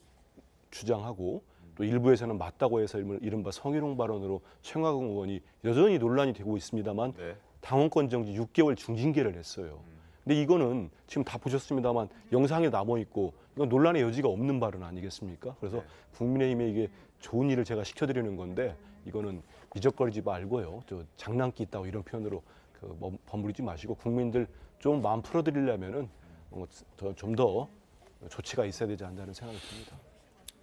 주장하고 또 일부에서는 맞다고 해서 이른바 성희롱 발언으로 최강욱 의원이 여전히 논란이 되고 있습니다만 당원권 정지 6개월 중징계를 했어요. 근데 이거는 지금 다 보셨습니다만 영상에 남아 있고 이건 논란의 여지가 없는 발언 아니겠습니까? 그래서 국민의힘에 이게 좋은 일을 제가 시켜드리는 건데 이거는 미적거리지 말고요. 저 장난기 있다고 이런 표현으로 버무리지 마시고 국민들 좀 마음 풀어드리려면은 좀 더 조치가 있어야 되지 않나는 생각이 듭니다.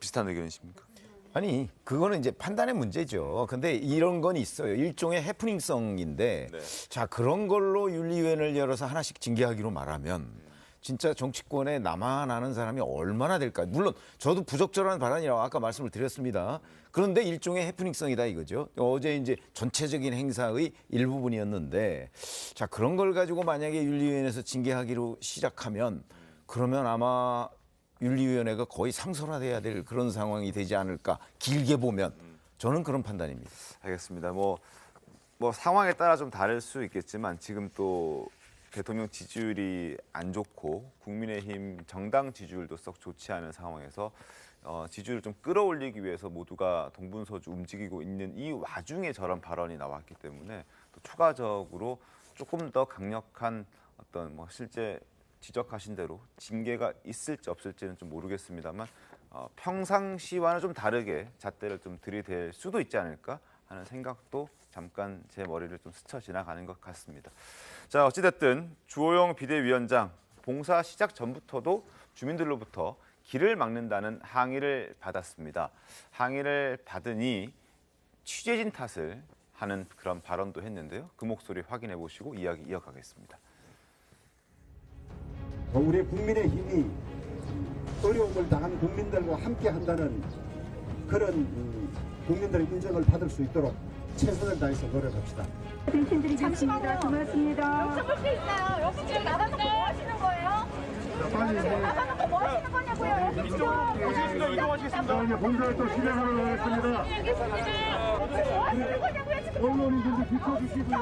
비슷한 의견이십니까? 아니 그거는 이제 판단의 문제죠. 근데 이런 건 있어요. 일종의 해프닝성인데 자 그런 걸로 윤리위원회를 열어서 하나씩 징계하기로 말하면 진짜 정치권에 나만 아는 사람이 얼마나 될까. 물론 저도 부적절한 발언이라고 아까 말씀을 드렸습니다. 그런데 일종의 해프닝성이다 이거죠. 어제 이제 전체적인 행사의 일부분이었는데 자 그런 걸 가지고 만약에 윤리위원회에서 징계하기로 시작하면 그러면 아마 윤리위원회가 거의 상설화돼야 될 그런 상황이 되지 않을까. 길게 보면 저는 그런 판단입니다. 알겠습니다. 뭐 상황에 따라 좀 다를 수 있겠지만 지금 또 대통령 지지율이 안 좋고 국민의힘 정당 지지율도 썩 좋지 않은 상황에서 지지율을 좀 끌어올리기 위해서 모두가 동분서주 움직이고 있는 이 와중에 저런 발언이 나왔기 때문에 또 추가적으로 조금 더 강력한 어떤 실제 지적하신 대로 징계가 있을지 없을지는 좀 모르겠습니다만 평상시와는 좀 다르게 잣대를 좀 들이댈 수도 있지 않을까 하는 생각도 잠깐 제 머리를 좀 스쳐 지나가는 것 같습니다. 자, 어찌됐든 주호영 비대위원장 봉사 시작 전부터도 주민들로부터 길을 막는다는 항의를 받았습니다. 항의를 받으니 취재진 탓을 하는 그런 발언도 했는데요. 그 목소리 확인해 보시고 이야기 이어가겠습니다. 우리 국민의힘이 어려움을 당한 국민들과 함께 한다는 그런 국민들의 인정을 받을 수 있도록 최선을 다해서 노력합시다. 잠시만요. 고맙습니다. 여기서 볼 수 있나요? 여기 지금 나가서 뭐 하시는 거예요? 나가서 뭐 하시는 거냐고요? 여기 지금 이동하시겠습니다. 이제 봉사활동 진행하러 가겠습니다. 뭐 하시는 거냐고요? 지금 언론인 좀 비춰주시고요.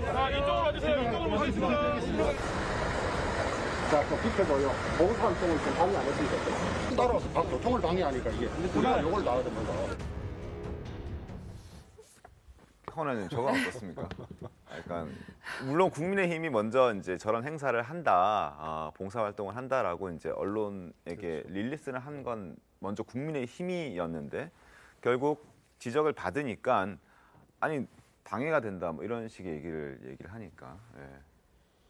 자, 이쪽으로 와주세요. 이쪽으로 가겠습니다. 자, 또 비켜줘요. 봉사활동을 좀 방해 안 했으면 좋겠어요. 따라서 교통을 방해하니까 이게 우리가 욕을 나와야 됩니다. 허나님 저건 어떻습니까? 약간 물론 국민의힘이 먼저 이제 저런 행사를 한다, 봉사활동을 한다라고 이제 언론에게 릴리스를 한 건 먼저 국민의힘이었는데 결국 지적을 받으니까 아니 방해가 된다 뭐 이런 식의 얘기를 하니까. 예.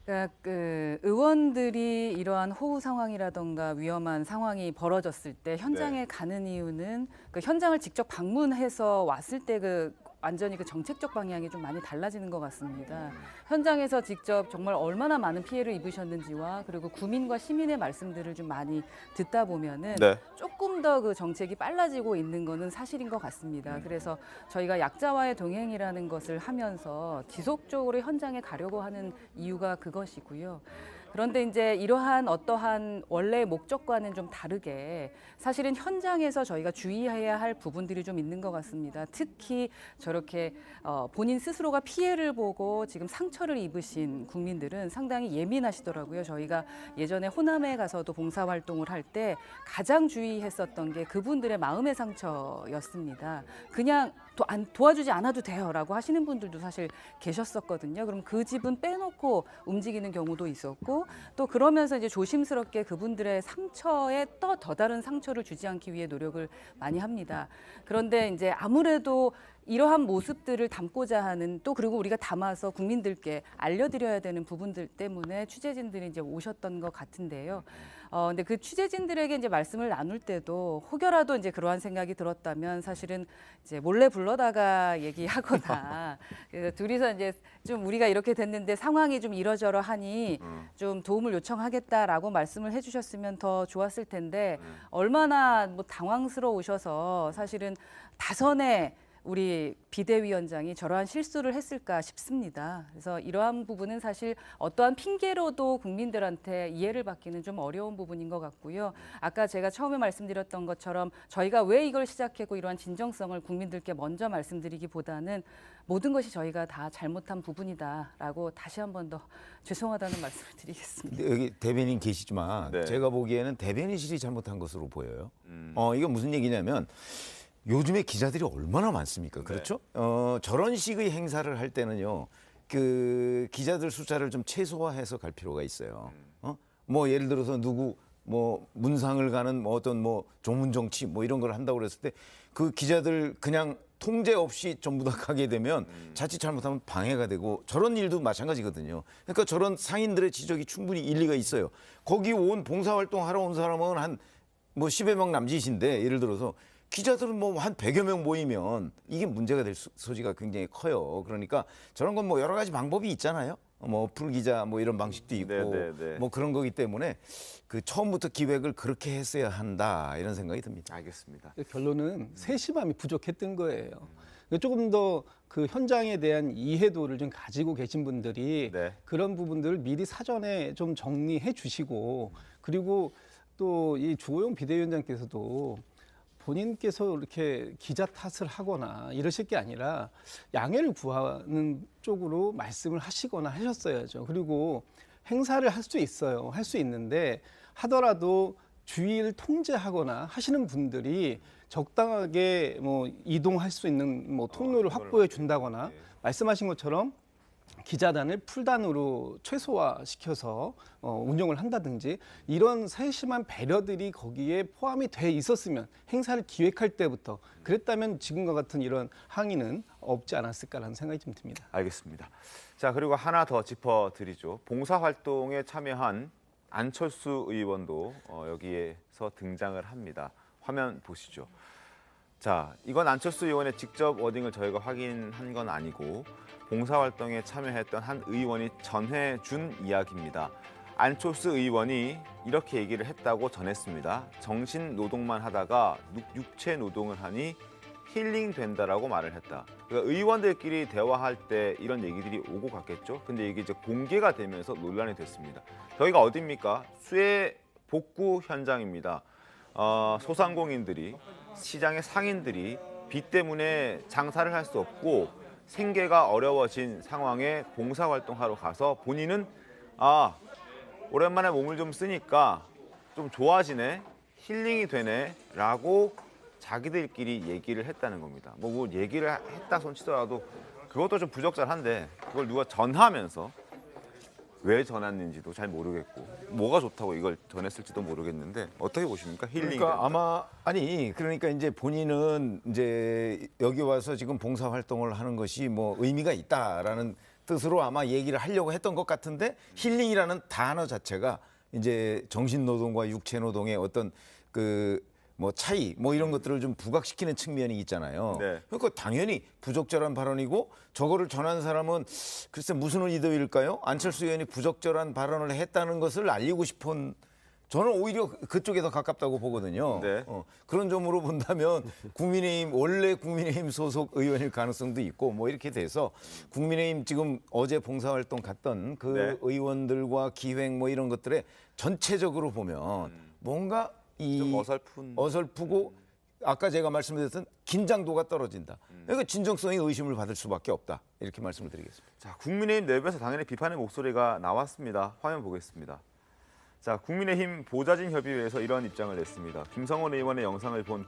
그러니까 의원들이 이러한 호우 상황이라던가 위험한 상황이 벌어졌을 때 현장에 가는 이유는 그 현장을 직접 방문해서 왔을 때 완전히 정책적 방향이 좀 많이 달라지는 것 같습니다. 현장에서 직접 정말 얼마나 많은 피해를 입으셨는지와 그리고 구민과 시민의 말씀들을 좀 많이 듣다 보면은 조금 더 그 정책이 빨라지고 있는 거는 사실인 것 같습니다. 그래서 저희가 약자와의 동행이라는 것을 하면서 지속적으로 현장에 가려고 하는 이유가 그것이고요. 그런데 이제 이러한 어떠한 원래의 목적과는 좀 다르게 사실은 현장에서 저희가 주의해야 할 부분들이 좀 있는 것 같습니다. 특히 저렇게 본인 스스로가 피해를 보고 지금 상처를 입으신 국민들은 상당히 예민하시더라고요. 저희가 예전에 호남에 가서도 봉사활동을 할 때 가장 주의했었던 게 그분들의 마음의 상처였습니다. 그냥 도와주지 않아도 돼요라고 하시는 분들도 사실 계셨었거든요. 그럼 그 집은 빼놓고 움직이는 경우도 있었고 또 그러면서 이제 조심스럽게 그분들의 상처에 더 다른 상처를 주지 않기 위해 노력을 많이 합니다. 그런데 이제 아무래도 이러한 모습들을 담고자 하는 또 그리고 우리가 담아서 국민들께 알려드려야 되는 부분들 때문에 취재진들이 이제 오셨던 것 같은데요. 근데 그 취재진들에게 이제 말씀을 나눌 때도 혹여라도 이제 그러한 생각이 들었다면 사실은 이제 몰래 불러다가 얘기하거나 둘이서 이제 좀 우리가 이렇게 됐는데 상황이 좀 이러저러 하니 좀 도움을 요청하겠다라고 말씀을 해주셨으면 더 좋았을 텐데 얼마나 당황스러우셔서 사실은 다선의 우리 비대위원장이 저러한 실수를 했을까 싶습니다. 그래서 이러한 부분은 사실 어떠한 핑계로도 국민들한테 이해를 받기는 좀 어려운 부분인 것 같고요. 아까 제가 처음에 말씀드렸던 것처럼 저희가 왜 이걸 시작했고 이러한 진정성을 국민들께 먼저 말씀드리기보다는 모든 것이 저희가 다 잘못한 부분이다라고 다시 한 번 더 죄송하다는 말씀을 드리겠습니다. 여기 대변인 계시지만 제가 보기에는 대변인실이 잘못한 것으로 보여요. 이건 무슨 얘기냐면 요즘에 기자들이 얼마나 많습니까? 그렇죠? 저런 식의 행사를 할 때는요. 그 기자들 숫자를 좀 최소화해서 갈 필요가 있어요. 뭐 예를 들어서 누구 뭐 문상을 가는 뭐 어떤 뭐 조문 정치 뭐 이런 걸 한다고 그랬을 때 그 기자들 그냥 통제 없이 전부 다 가게 되면 자칫 잘못하면 방해가 되고 저런 일도 마찬가지거든요. 그러니까 저런 상인들의 지적이 충분히 일리가 있어요. 거기 온 봉사활동 하러 온 사람은 한 뭐 10여 명 남짓인데 예를 들어서 기자들은 뭐 한 100여 명 모이면 이게 문제가 될 소지가 굉장히 커요. 그러니까 저런 건 뭐 여러 가지 방법이 있잖아요. 뭐 어플 기자 뭐 이런 방식도 있고 뭐 그런 거기 때문에 그 처음부터 기획을 그렇게 했어야 한다 이런 생각이 듭니다. 알겠습니다. 결론은 세심함이 부족했던 거예요. 조금 더 그 현장에 대한 이해도를 좀 가지고 계신 분들이 그런 부분들을 미리 사전에 좀 정리해 주시고 그리고 또 이 주호영 비대위원장께서도 본인께서 이렇게 기자 탓을 하거나 이러실 게 아니라 양해를 구하는 쪽으로 말씀을 하시거나 하셨어야죠. 그리고 행사를 할 수 있어요. 할 수 있는데 하더라도 주의를 통제하거나 하시는 분들이 적당하게 뭐 이동할 수 있는 뭐 통로를 확보해 준다거나 말씀하신 것처럼 기자단을 풀단으로 최소화시켜서 운영을 한다든지 이런 세심한 배려들이 거기에 포함이 돼 있었으면 행사를 기획할 때부터 그랬다면 지금과 같은 이런 항의는 없지 않았을까라는 생각이 좀 듭니다. 알겠습니다. 자, 그리고 하나 더 짚어드리죠. 봉사활동에 참여한 안철수 의원도 여기에서 등장을 합니다. 화면 보시죠. 자, 이건 안철수 의원의 직접 워딩을 저희가 확인한 건 아니고 봉사활동에 참여했던 한 의원이 전해준 이야기입니다. 안철수 의원이 이렇게 얘기를 했다고 전했습니다. 정신노동만 하다가 육체노동을 하니 힐링된다라고 말을 했다. 그러니까 의원들끼리 대화할 때 이런 얘기들이 오고 갔겠죠. 근데 이게 이제 공개가 되면서 논란이 됐습니다. 저희가 어디입니까? 수해 복구 현장입니다. 소상공인들이 시장의 상인들이 비 때문에 장사를 할 수 없고 생계가 어려워진 상황에 봉사활동하러 가서 본인은 오랜만에 몸을 좀 쓰니까 좀 좋아지네, 힐링이 되네 라고 자기들끼리 얘기를 했다는 겁니다. 뭐 얘기를 했다 손 치더라도 그것도 좀 부적절한데 그걸 누가 전하면서 왜 전했는지도 잘 모르겠고 뭐가 좋다고 이걸 전했을지도 모르겠는데 어떻게 보십니까? 힐링이 그러니까 아마 그러니까 이제 본인은 이제 여기 와서 지금 봉사 활동을 하는 것이 뭐 의미가 있다라는 뜻으로 아마 얘기를 하려고 했던 것 같은데 힐링이라는 단어 자체가 이제 정신노동과 육체노동의 어떤 그 뭐 차이 뭐 이런 것들을 좀 부각시키는 측면이 있잖아요. 그러니까 당연히 부적절한 발언이고 저거를 전한 사람은 글쎄 무슨 의도일까요? 안철수 의원이 부적절한 발언을 했다는 것을 알리고 싶은 저는 오히려 그쪽에 더 가깝다고 보거든요. 그런 점으로 본다면 원래 국민의힘 소속 의원일 가능성도 있고 뭐 이렇게 돼서 국민의힘 지금 어제 봉사활동 갔던 그 의원들과 기획 뭐 이런 것들에 전체적으로 보면 뭔가 좀 어설프고 아까 제가 말씀드렸던 긴장도가 떨어진다. 그러니까 진정성이 의심을 받을 수밖에 없다. 이렇게 말씀을 드리겠습니다. 자, 국민의힘 내부에서 당연히 비판의 목소리가 나왔습니다. 화면 보겠습니다. 자, 국민의힘 보좌진협의회에서 이런 입장을 냈습니다. 김성원 의원의 영상을 본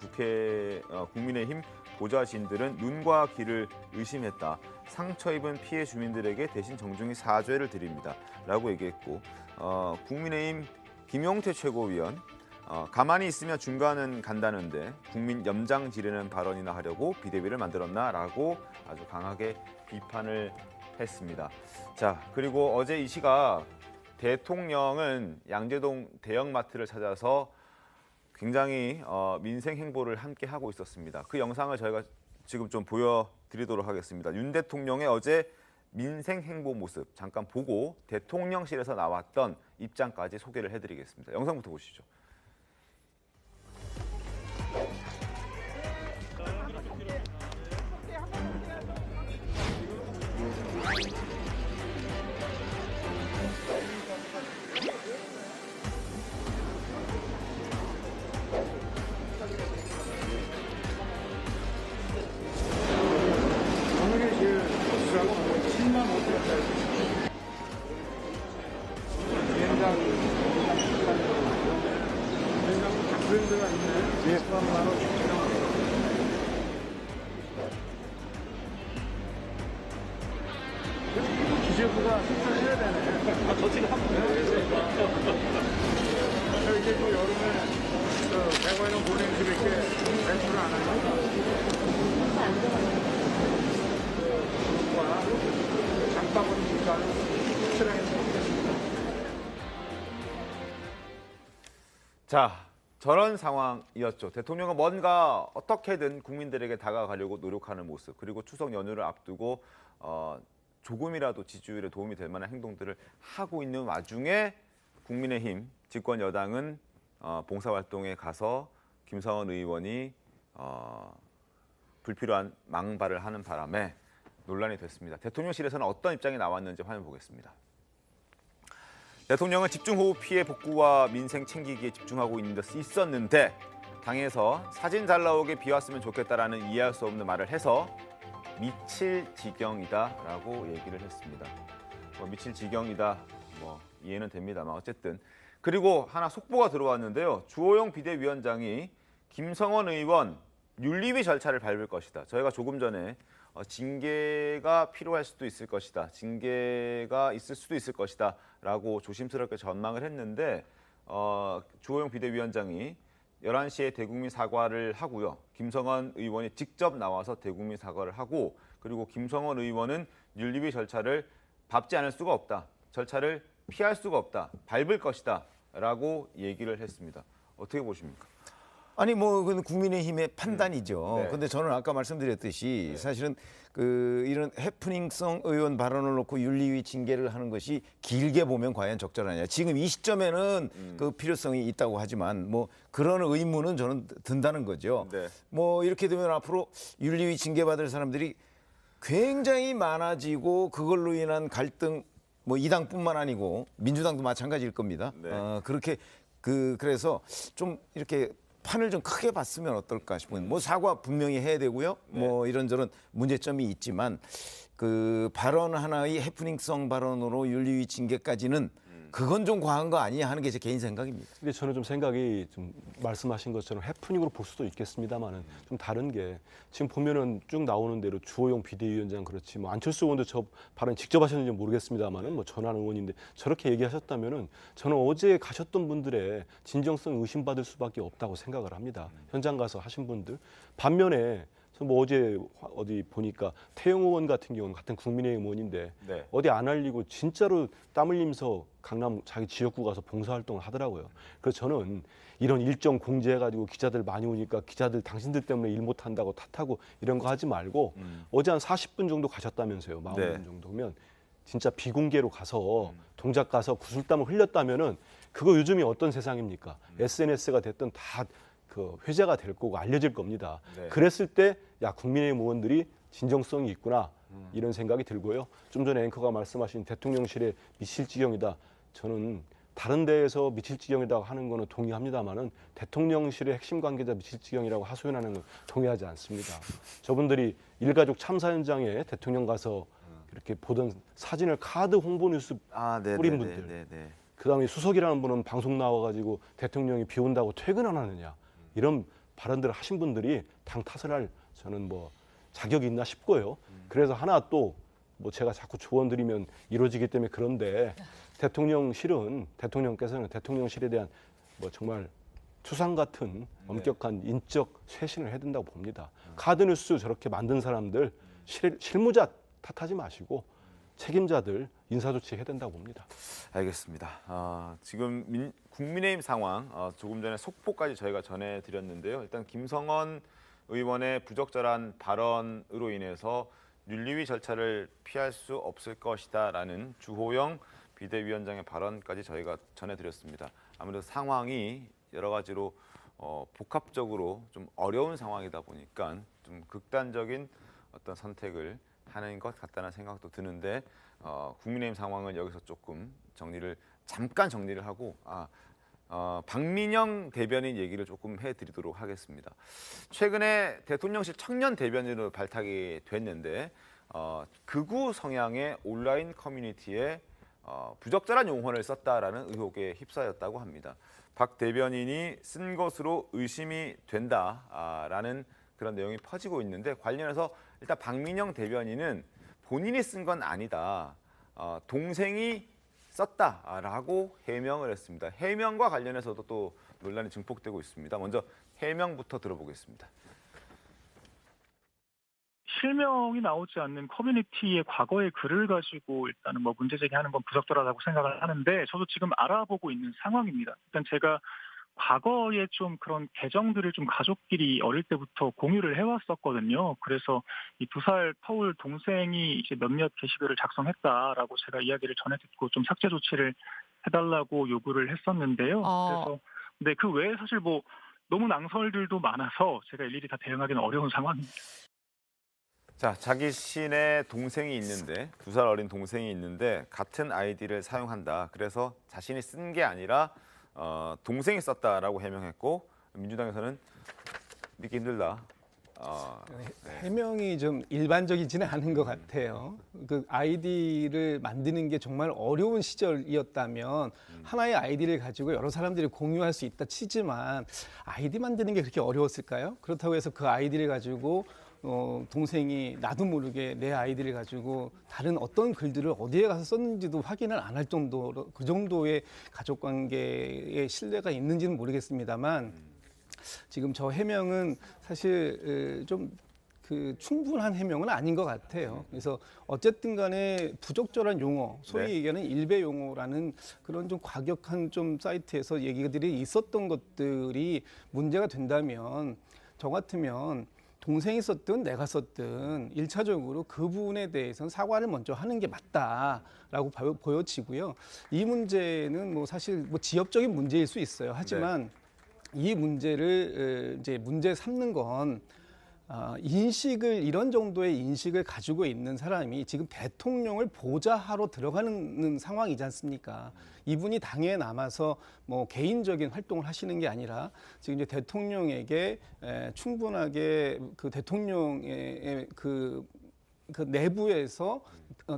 국민의힘 보좌진들은 눈과 귀를 의심했다. 상처 입은 피해 주민들에게 대신 정중히 사죄를 드립니다. 라고 얘기했고 국민의힘 김용태 최고위원 가만히 있으면 중간은 간다는데 국민 염장 지르는 발언이나 하려고 비대위를 만들었나라고 아주 강하게 비판을 했습니다. 자, 그리고 어제 이 시각 대통령은 양재동 대형마트를 찾아서 굉장히 민생 행보를 함께 하고 있었습니다. 그 영상을 저희가 지금 좀 보여드리도록 하겠습니다. 윤 대통령의 어제 민생 행보 모습 잠깐 보고 대통령실에서 나왔던 입장까지 소개를 해드리겠습니다. 영상부터 보시죠. 네. 정부가 실천해야 되네. 저 지금 한 이제 뭐 여름에 대구에는 모닝 이렇게 배출을 안 하니까 장바구니 물가를 실행했습니다. 자, 저런 상황이었죠. 대통령은 뭔가 어떻게든 국민들에게 다가가려고 노력하는 모습, 그리고 추석 연휴를 앞두고 조금이라도 지지율에 도움이 될 만한 행동들을 하고 있는 와중에 국민의힘 집권 여당은 봉사활동에 가서 김성원 의원이 불필요한 망발을 하는 바람에 논란이 됐습니다. 대통령실에서는 어떤 입장이 나왔는지 화면 보겠습니다. 대통령은 집중호우 피해 복구와 민생 챙기기에 집중하고 있었는데 당에서 사진 잘 나오게 비왔으면 좋겠다라는 이해할 수 없는 말을 해서 미칠 지경이다라고 얘기를 했습니다. 미칠 지경이다, 이해는 됩니다만 어쨌든. 그리고 하나 속보가 들어왔는데요. 주호영 비대위원장이 김성원 의원 윤리위 절차를 밟을 것이다. 저희가 조금 전에 징계가 필요할 수도 있을 것이다. 징계가 있을 수도 있을 것이다. 라고 조심스럽게 전망을 했는데 주호영 비대위원장이 11시에 대국민 사과를 하고요. 김성원 의원이 직접 나와서 대국민 사과를 하고 그리고 김성원 의원은 윤리위 절차를 밟지 않을 수가 없다. 절차를 피할 수가 없다. 밟을 것이다. 라고 얘기를 했습니다. 어떻게 보십니까? 아니 그건 국민의힘의 판단이죠. 네. 근데 저는 아까 말씀드렸듯이 사실은 이런 해프닝성 의원 발언을 놓고 윤리위 징계를 하는 것이 길게 보면 과연 적절하냐. 지금 이 시점에는 그 필요성이 있다고 하지만 그런 의무는 저는 든다는 거죠. 네. 이렇게 되면 앞으로 윤리위 징계받을 사람들이 굉장히 많아지고 그걸로 인한 갈등 이 당뿐만 아니고 민주당도 마찬가지일 겁니다. 네. 그렇게 그래서 좀 이렇게 판을 좀 크게 봤으면 어떨까 싶은. 사과 분명히 해야 되고요. 이런저런 문제점이 있지만 그 발언 하나의 해프닝성 발언으로 윤리위 징계까지는 그건 좀 과한 거 아니냐 하는 게 제 개인 생각입니다. 근데 저는 좀 생각이 좀 말씀하신 것처럼 해프닝으로 볼 수도 있겠습니다만은 좀 다른 게 지금 보면은 쭉 나오는 대로 주호영 비대위원장 그렇지 안철수 의원도 저 발언 직접 하셨는지 모르겠습니다만은 전환 의원인데 저렇게 얘기하셨다면은 저는 어제 가셨던 분들의 진정성 의심받을 수밖에 없다고 생각을 합니다. 현장 가서 하신 분들 반면에 어제 어디 보니까 태영 의원 같은 경우는 같은 국민의힘 의원인데 네. 어디 안 알리고 진짜로 땀 흘리면서 강남 자기 지역구 가서 봉사활동을 하더라고요. 그래서 저는 이런 일정 공지해가지고 기자들 많이 오니까 기자들 당신들 때문에 일 못한다고 탓하고 이런 거 하지 말고 어제 한 40분 정도 가셨다면서요. 40분 네. 정도면 진짜 비공개로 가서 동작 가서 구슬땀을 흘렸다면은 그거 요즘이 어떤 세상입니까? SNS가 됐든 다 회자가 될 거고 알려질 겁니다. 네. 그랬을 때 국민의힘 의원들이 진정성이 있구나 이런 생각이 들고요. 좀 전에 앵커가 말씀하신 대통령실에 미칠 지경이다. 저는 다른 데에서 미칠 지경이라고 하는 거는 동의합니다만은 대통령실의 핵심 관계자 미칠 지경이라고 하소연하는 건 동의하지 않습니다. 저분들이 일가족 참사 현장에 대통령 가서 이렇게 보던 사진을 카드 홍보 뉴스 뿌린 분들. 그다음에 수석이라는 분은 방송 나와가지고 대통령이 비 온다고 퇴근 안 하느냐. 이런 발언들을 하신 분들이 당 탓을 할 저는 자격이 있나 싶고요. 그래서 하나 또 제가 자꾸 조언 드리면 이루어지기 때문에 그런데 대통령께서는 대통령실에 대한 정말 추상 같은 엄격한 인적 쇄신을 해야 된다고 봅니다. 카드뉴스 저렇게 만든 사람들 실무자 탓하지 마시고 책임자들 인사조치 해야 된다고 봅니다. 알겠습니다. 지금 국민의힘 상황 조금 전에 속보까지 저희가 전해드렸는데요. 일단 김성원 의원의 부적절한 발언으로 인해서 윤리위 절차를 피할 수 없을 것이다라는 주호영 비대위원장의 발언까지 저희가 전해드렸습니다. 아무래도 상황이 여러 가지로 복합적으로 좀 어려운 상황이다 보니까 좀 극단적인 어떤 선택을 하는 것 같다는 생각도 드는데 국민의힘 상황은 여기서 조금 잠깐 정리를 하고 박민영 대변인 얘기를 조금 해드리도록 하겠습니다. 최근에 대통령실 청년 대변인으로 발탁이 됐는데 극우 성향의 온라인 커뮤니티에 부적절한 용어를 썼다라는 의혹에 휩싸였다고 합니다. 박 대변인이 쓴 것으로 의심이 된다라는 그런 내용이 퍼지고 있는데 관련해서 일단 박민영 대변인은 본인이 쓴 건 아니다. 동생이 썼다라고 해명을 했습니다. 해명과 관련해서도 또 논란이 증폭되고 있습니다. 먼저 해명부터 들어보겠습니다. 실명이 나오지 않는 커뮤니티의 과거의 글을 가지고 일단은 뭐 문제 제기하는 건 부적절하다고 생각을 하는데 저도 지금 알아보고 있는 상황입니다. 일단 제가 과거에 좀 그런 계정들을 좀 가족끼리 어릴 때부터 공유를 해왔었거든요. 그래서 이 2살 터울 동생이 이제 몇몇 게시글을 작성했다라고 제가 이야기를 전해 듣고 좀 삭제 조치를 해달라고 요구를 했었는데요. 그래서 근데 그 외에 사실 뭐 너무 낭설들도 많아서 제가 일일이 다 대응하기는 어려운 상황입니다. 자, 자기 신의 동생이 있는데 2살 어린 동생이 있는데 같은 아이디를 사용한다. 그래서 자신이 쓴 게 아니라 동생이 썼다라고 해명했고 민주당에서는 믿기 힘들다. 해명이 좀 일반적이지는 않은 것 같아요. 그 아이디를 만드는 게 정말 어려운 시절이었다면 하나의 아이디를 가지고 여러 사람들이 공유할 수 있다 치지만 아이디 만드는 게 그렇게 어려웠을까요? 그렇다고 해서 그 아이디를 가지고 동생이 나도 모르게 내 아이디를 가지고 다른 어떤 글들을 어디에 가서 썼는지도 확인을 안 할 정도로 그 정도의 가족관계에 신뢰가 있는지는 모르겠습니다만 지금 저 해명은 사실 좀 충분한 해명은 아닌 것 같아요. 그래서 어쨌든 간에 부적절한 용어, 소위 얘기하는 일배 용어라는 그런 좀 과격한 좀 사이트에서 얘기들이 있었던 것들이 문제가 된다면 저 같으면 동생이 썼든 내가 썼든 1차적으로 그 부분에 대해서는 사과를 먼저 하는 게 맞다라고 보여지고요. 이 문제는 뭐 사실 뭐 지역적인 문제일 수 있어요. 하지만 이 문제를 이제 문제 삼는 건 이런 정도의 인식을 가지고 있는 사람이 지금 대통령을 보좌하러 들어가는 상황이지 않습니까? 이분이 당에 남아서 뭐 개인적인 활동을 하시는 게 아니라 지금 이제 대통령에게 충분하게 그 대통령의 그 내부에서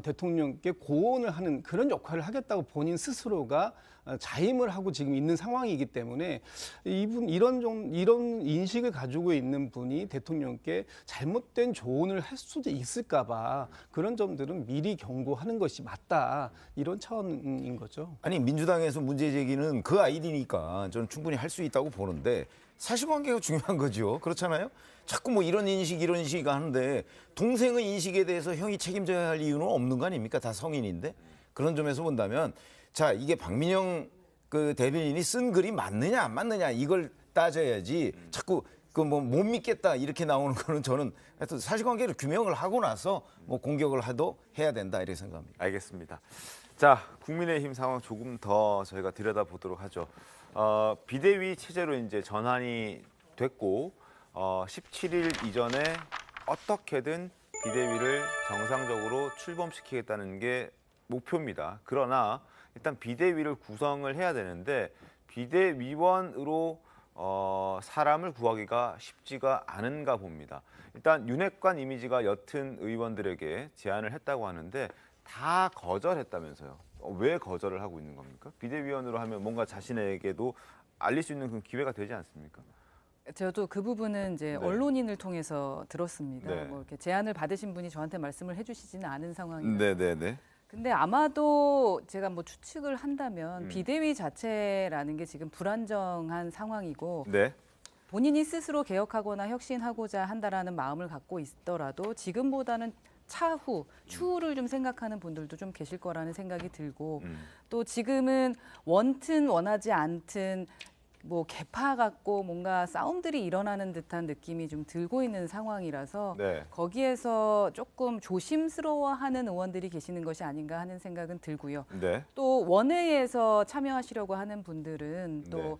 대통령께 고언을 하는 그런 역할을 하겠다고 본인 스스로가 자임을 하고 지금 있는 상황이기 때문에 이런 인식을 가지고 있는 분이 대통령께 잘못된 조언을 할 수도 있을까봐 그런 점들은 미리 경고하는 것이 맞다 이런 차원인 거죠. 아니 민주당에서 문제 제기는 그 아이디니까 저는 충분히 할 수 있다고 보는데 사실관계가 중요한 거죠. 그렇잖아요. 자꾸 뭐 이런 인식 하는데 동생의 인식에 대해서 형이 책임져야 할 이유는 없는 거 아닙니까? 다 성인인데. 그런 점에서 본다면 자 이게 박민영 그 대변인이 쓴 글이 맞느냐 안 맞느냐 이걸 따져야지 자꾸 그 뭐 못 믿겠다 이렇게 나오는 거는 저는 하여튼 사실관계를 규명을 하고 나서 뭐 공격을 해야 된다 이렇게 생각합니다. 알겠습니다. 자, 국민의힘 상황 조금 더 저희가 들여다보도록 하죠. 비대위 체제로 이제 전환이 됐고 17일 이전에 어떻게든 비대위를 정상적으로 출범시키겠다는 게 목표입니다. 그러나 일단 비대위를 구성을 해야 되는데 비대위원으로 사람을 구하기가 쉽지가 않은가 봅니다. 일단 윤핵관 이미지가 옅은 의원들에게 제안을 했다고 하는데 다 거절했다면서요. 왜 거절을 하고 있는 겁니까? 비대위원으로 하면 뭔가 자신에게도 알릴 수 있는 그런 기회가 되지 않습니까? 저도 그 부분은 이제 언론인을 통해서 들었습니다. 뭐 이렇게 제안을 받으신 분이 저한테 말씀을 해주시지는 않은 상황이에요. 네네네. 근데 아마도 제가 뭐 추측을 한다면 비대위 자체라는 게 지금 불안정한 상황이고 본인이 스스로 개혁하거나 혁신하고자 한다라는 마음을 갖고 있더라도 지금보다는 추후를 좀 생각하는 분들도 좀 계실 거라는 생각이 들고 또 지금은 원튼 원하지 않든 뭐 개파 갖고 뭔가 싸움들이 일어나는 듯한 느낌이 좀 들고 있는 상황이라서 거기에서 조금 조심스러워하는 의원들이 계시는 것이 아닌가 하는 생각은 들고요. 또 원회에서 참여하시려고 하는 분들은 또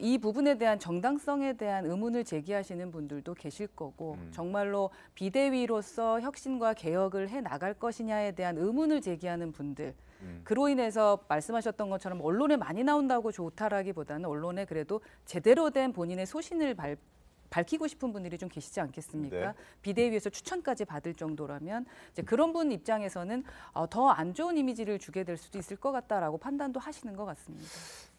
이 부분에 대한 정당성에 대한 의문을 제기하시는 분들도 계실 거고 정말로 비대위로서 혁신과 개혁을 해 나갈 것이냐에 대한 의문을 제기하는 분들 그로 인해서 말씀하셨던 것처럼 언론에 많이 나온다고 좋다라기보다는 언론에 그래도 제대로 된 본인의 소신을 밝히고 싶은 분들이 좀 계시지 않겠습니까? 비대위에서 추천까지 받을 정도라면 이제 그런 분 입장에서는 더 안 좋은 이미지를 주게 될 수도 있을 것 같다라고 판단도 하시는 것 같습니다.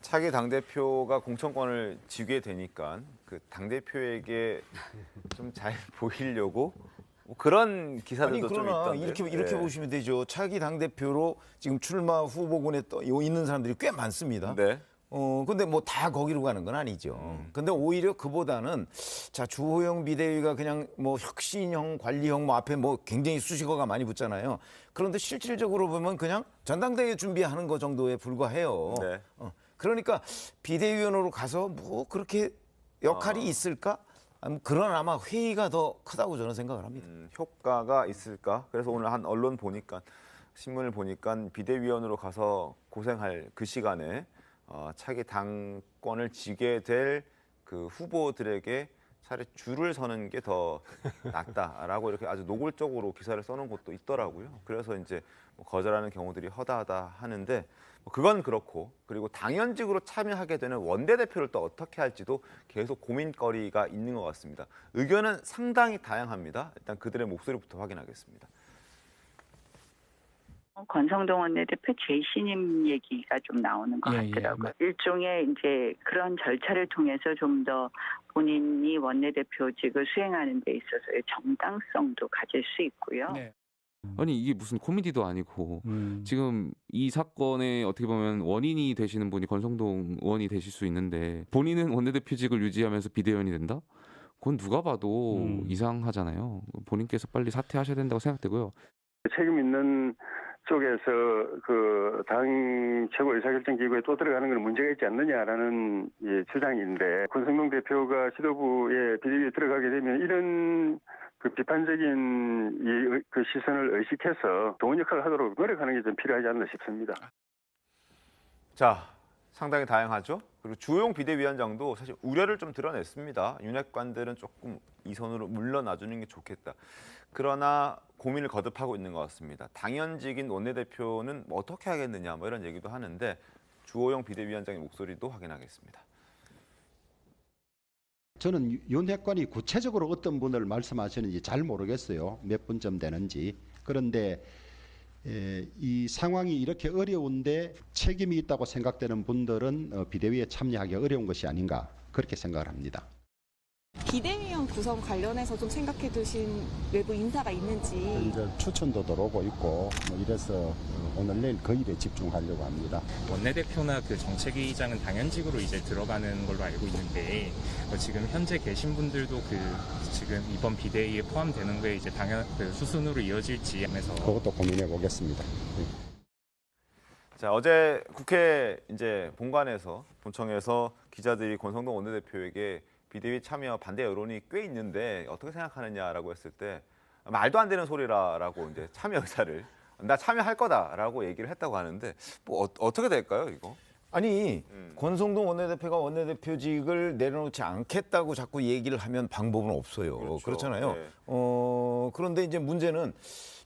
차기 당대표가 공천권을 쥐게 되니까 그 당대표에게 좀 잘 보이려고 뭐 그런 기사들도 좀 그러나 있던데. 이렇게 보시면 되죠. 차기 당대표로 지금 출마 후보군에 있는 사람들이 꽤 많습니다. 네. 근데 뭐 다 거기로 가는 건 아니죠. 근데 오히려 그보다는 자, 주호영 비대위가 그냥 뭐 혁신형, 관리형 뭐 앞에 뭐 굉장히 수식어가 많이 붙잖아요. 그런데 실질적으로 보면 그냥 전당대회 준비하는 거 정도에 불과해요. 네. 그러니까 비대위원으로 가서 뭐 그렇게 역할이 있을까? 그런 아마 회의가 더 크다고 저는 생각을 합니다. 효과가 있을까? 그래서 오늘 한 언론 보니까 신문을 보니까 비대위원으로 가서 고생할 그 시간에 차기 당권을 지게 될 그 후보들에게 차라리 줄을 서는 게 더 낫다라고 이렇게 아주 노골적으로 기사를 써놓은 곳도 있더라고요. 그래서 이제 뭐 거절하는 경우들이 허다하다 하는데 뭐 그건 그렇고, 그리고 당연직으로 참여하게 되는 원내대표를 또 어떻게 할지도 계속 고민거리가 있는 것 같습니다. 의견은 상당히 다양합니다. 일단 그들의 목소리부터 확인하겠습니다. 권성동 원내대표 재신임 얘기가 좀 나오는 것 같더라고요. 일종의 이제 그런 절차를 통해서 좀 더 본인이 원내대표직을 수행하는 데 있어서의 정당성도 가질 수 있고요. 아니 이게 무슨 코미디도 아니고 지금 이 사건의 어떻게 보면 원인이 되시는 분이 권성동 의원이 되실 수 있는데 본인은 원내대표직을 유지하면서 비대위원이 된다? 그건 누가 봐도 이상하잖아요. 본인께서 빨리 사퇴하셔야 된다고 생각되고요. 책임 있는 쪽에서 그 당 최고 의사결정기구에 또 들어가는 건 문제가 있지 않느냐라는 주장인데, 권성동 대표가 지도부의 비대위에 들어가게 되면 이런 그 비판적인 그 시선을 의식해서 좋은 역할을 하도록 노력하는 게 좀 필요하지 않나 싶습니다. 자, 상당히 다양하죠. 그리고 주호영 비대위원장도 사실 우려를 좀 드러냈습니다. 윤핵관들은 조금 이 선으로 물러나주는 게 좋겠다. 그러나 고민을 거듭하고 있는 것 같습니다. 당연직인 원내대표는 뭐 어떻게 하겠느냐 뭐 이런 얘기도 하는데 주호영 비대위원장의 목소리도 확인하겠습니다. 저는 윤핵관이 구체적으로 어떤 분을 말씀하시는지 잘 모르겠어요. 몇 분쯤 되는지. 그런데 이 상황이 이렇게 어려운데 책임이 있다고 생각되는 분들은 비대위에 참여하기 어려운 것이 아닌가 그렇게 생각을 합니다. 비대위원 구성 관련해서 좀 생각해 두신 외부 인사가 있는지. 이제 추천도 들어오고 있고 뭐 이래서 오늘 내일 그 일에 집중하려고 합니다. 원내대표나 그 정책위의장은 당연직으로 이제 들어가는 걸로 알고 있는데 지금 현재 계신 분들도 그 지금 이번 비대위에 포함되는 거에 이제 당연 그 수순으로 이어질지 하면서 그것도 고민해 보겠습니다. 자, 어제 국회 이제 본청에서 기자들이 권성동 원내대표에게 비대위 참여 반대 여론이 꽤 있는데 어떻게 생각하느냐라고 했을 때 말도 안 되는 소리라고 이제 참여 의사를 나 참여할 거다라고 얘기를 했다고 하는데 뭐 어떻게 될까요, 이거? 아니 권성동 원내대표가 원내대표직을 내려놓지 않겠다고 자꾸 얘기를 하면 방법은 없어요. 그렇잖아요. 네. 그런데 이제 문제는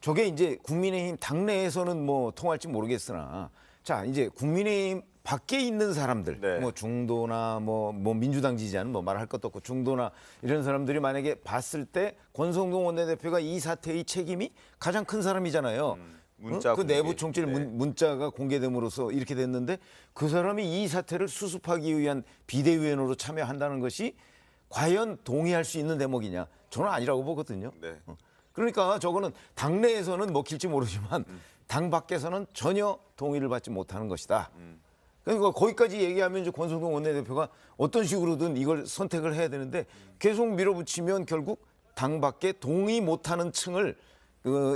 저게 이제 국민의힘 당내에서는 뭐 통할지 모르겠으나 자 이제 국민의힘 밖에 있는 사람들, 네. 뭐 중도나 뭐 민주당 지지자는 뭐 말할 것도 없고 중도나 이런 사람들이 만약에 봤을 때 권성동 원내대표가 이 사태의 책임이 가장 큰 사람이잖아요. 문자 그 공개. 내부 총질 문자가 공개됨으로써 이렇게 됐는데 그 사람이 이 사태를 수습하기 위한 비대위원으로 참여한다는 것이 과연 동의할 수 있는 대목이냐? 저는 아니라고 보거든요. 네. 그러니까 저거는 당내에서는 먹힐지 모르지만 당 밖에서는 전혀 동의를 받지 못하는 것이다. 그러니까 거기까지 얘기하면 이제 권성동 원내대표가 어떤 식으로든 이걸 선택을 해야 되는데 계속 밀어붙이면 결국 당 밖에 동의 못하는 층을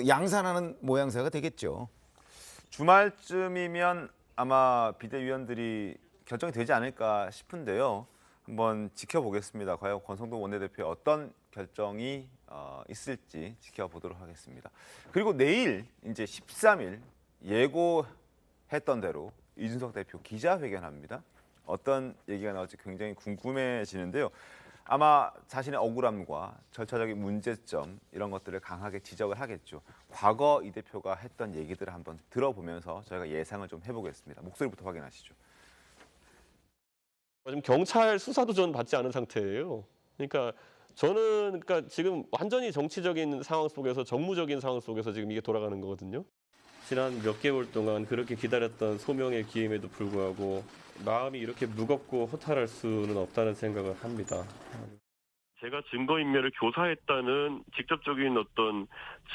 양산하는 모양새가 되겠죠. 주말쯤이면 아마 비대위원들이 결정이 되지 않을까 싶은데요. 한번 지켜보겠습니다. 과연 권성동 원내대표의 어떤 결정이 있을지 지켜보도록 하겠습니다. 그리고 내일 이제 13일 예고했던 대로 이준석 대표 기자회견합니다. 어떤 얘기가 나올지 굉장히 궁금해지는데요. 아마 자신의 억울함과 절차적인 문제점 이런 것들을 강하게 지적을 하겠죠. 과거 이 대표가 했던 얘기들을 한번 들어보면서 저희가 예상을 좀 해보겠습니다. 목소리부터 확인하시죠. 지금 경찰 수사도 저는 받지 않은 상태예요. 그러니까 저는 지금 완전히 정치적인 상황 속에서 정무적인 상황 속에서 지금 이게 돌아가는 거거든요. 지난 몇 개월 동안 그렇게 기다렸던 소명의 기임에도 불구하고 마음이 이렇게 무겁고 허탈할 수는 없다는 생각을 합니다. 제가 증거인멸을 교사했다는 직접적인 어떤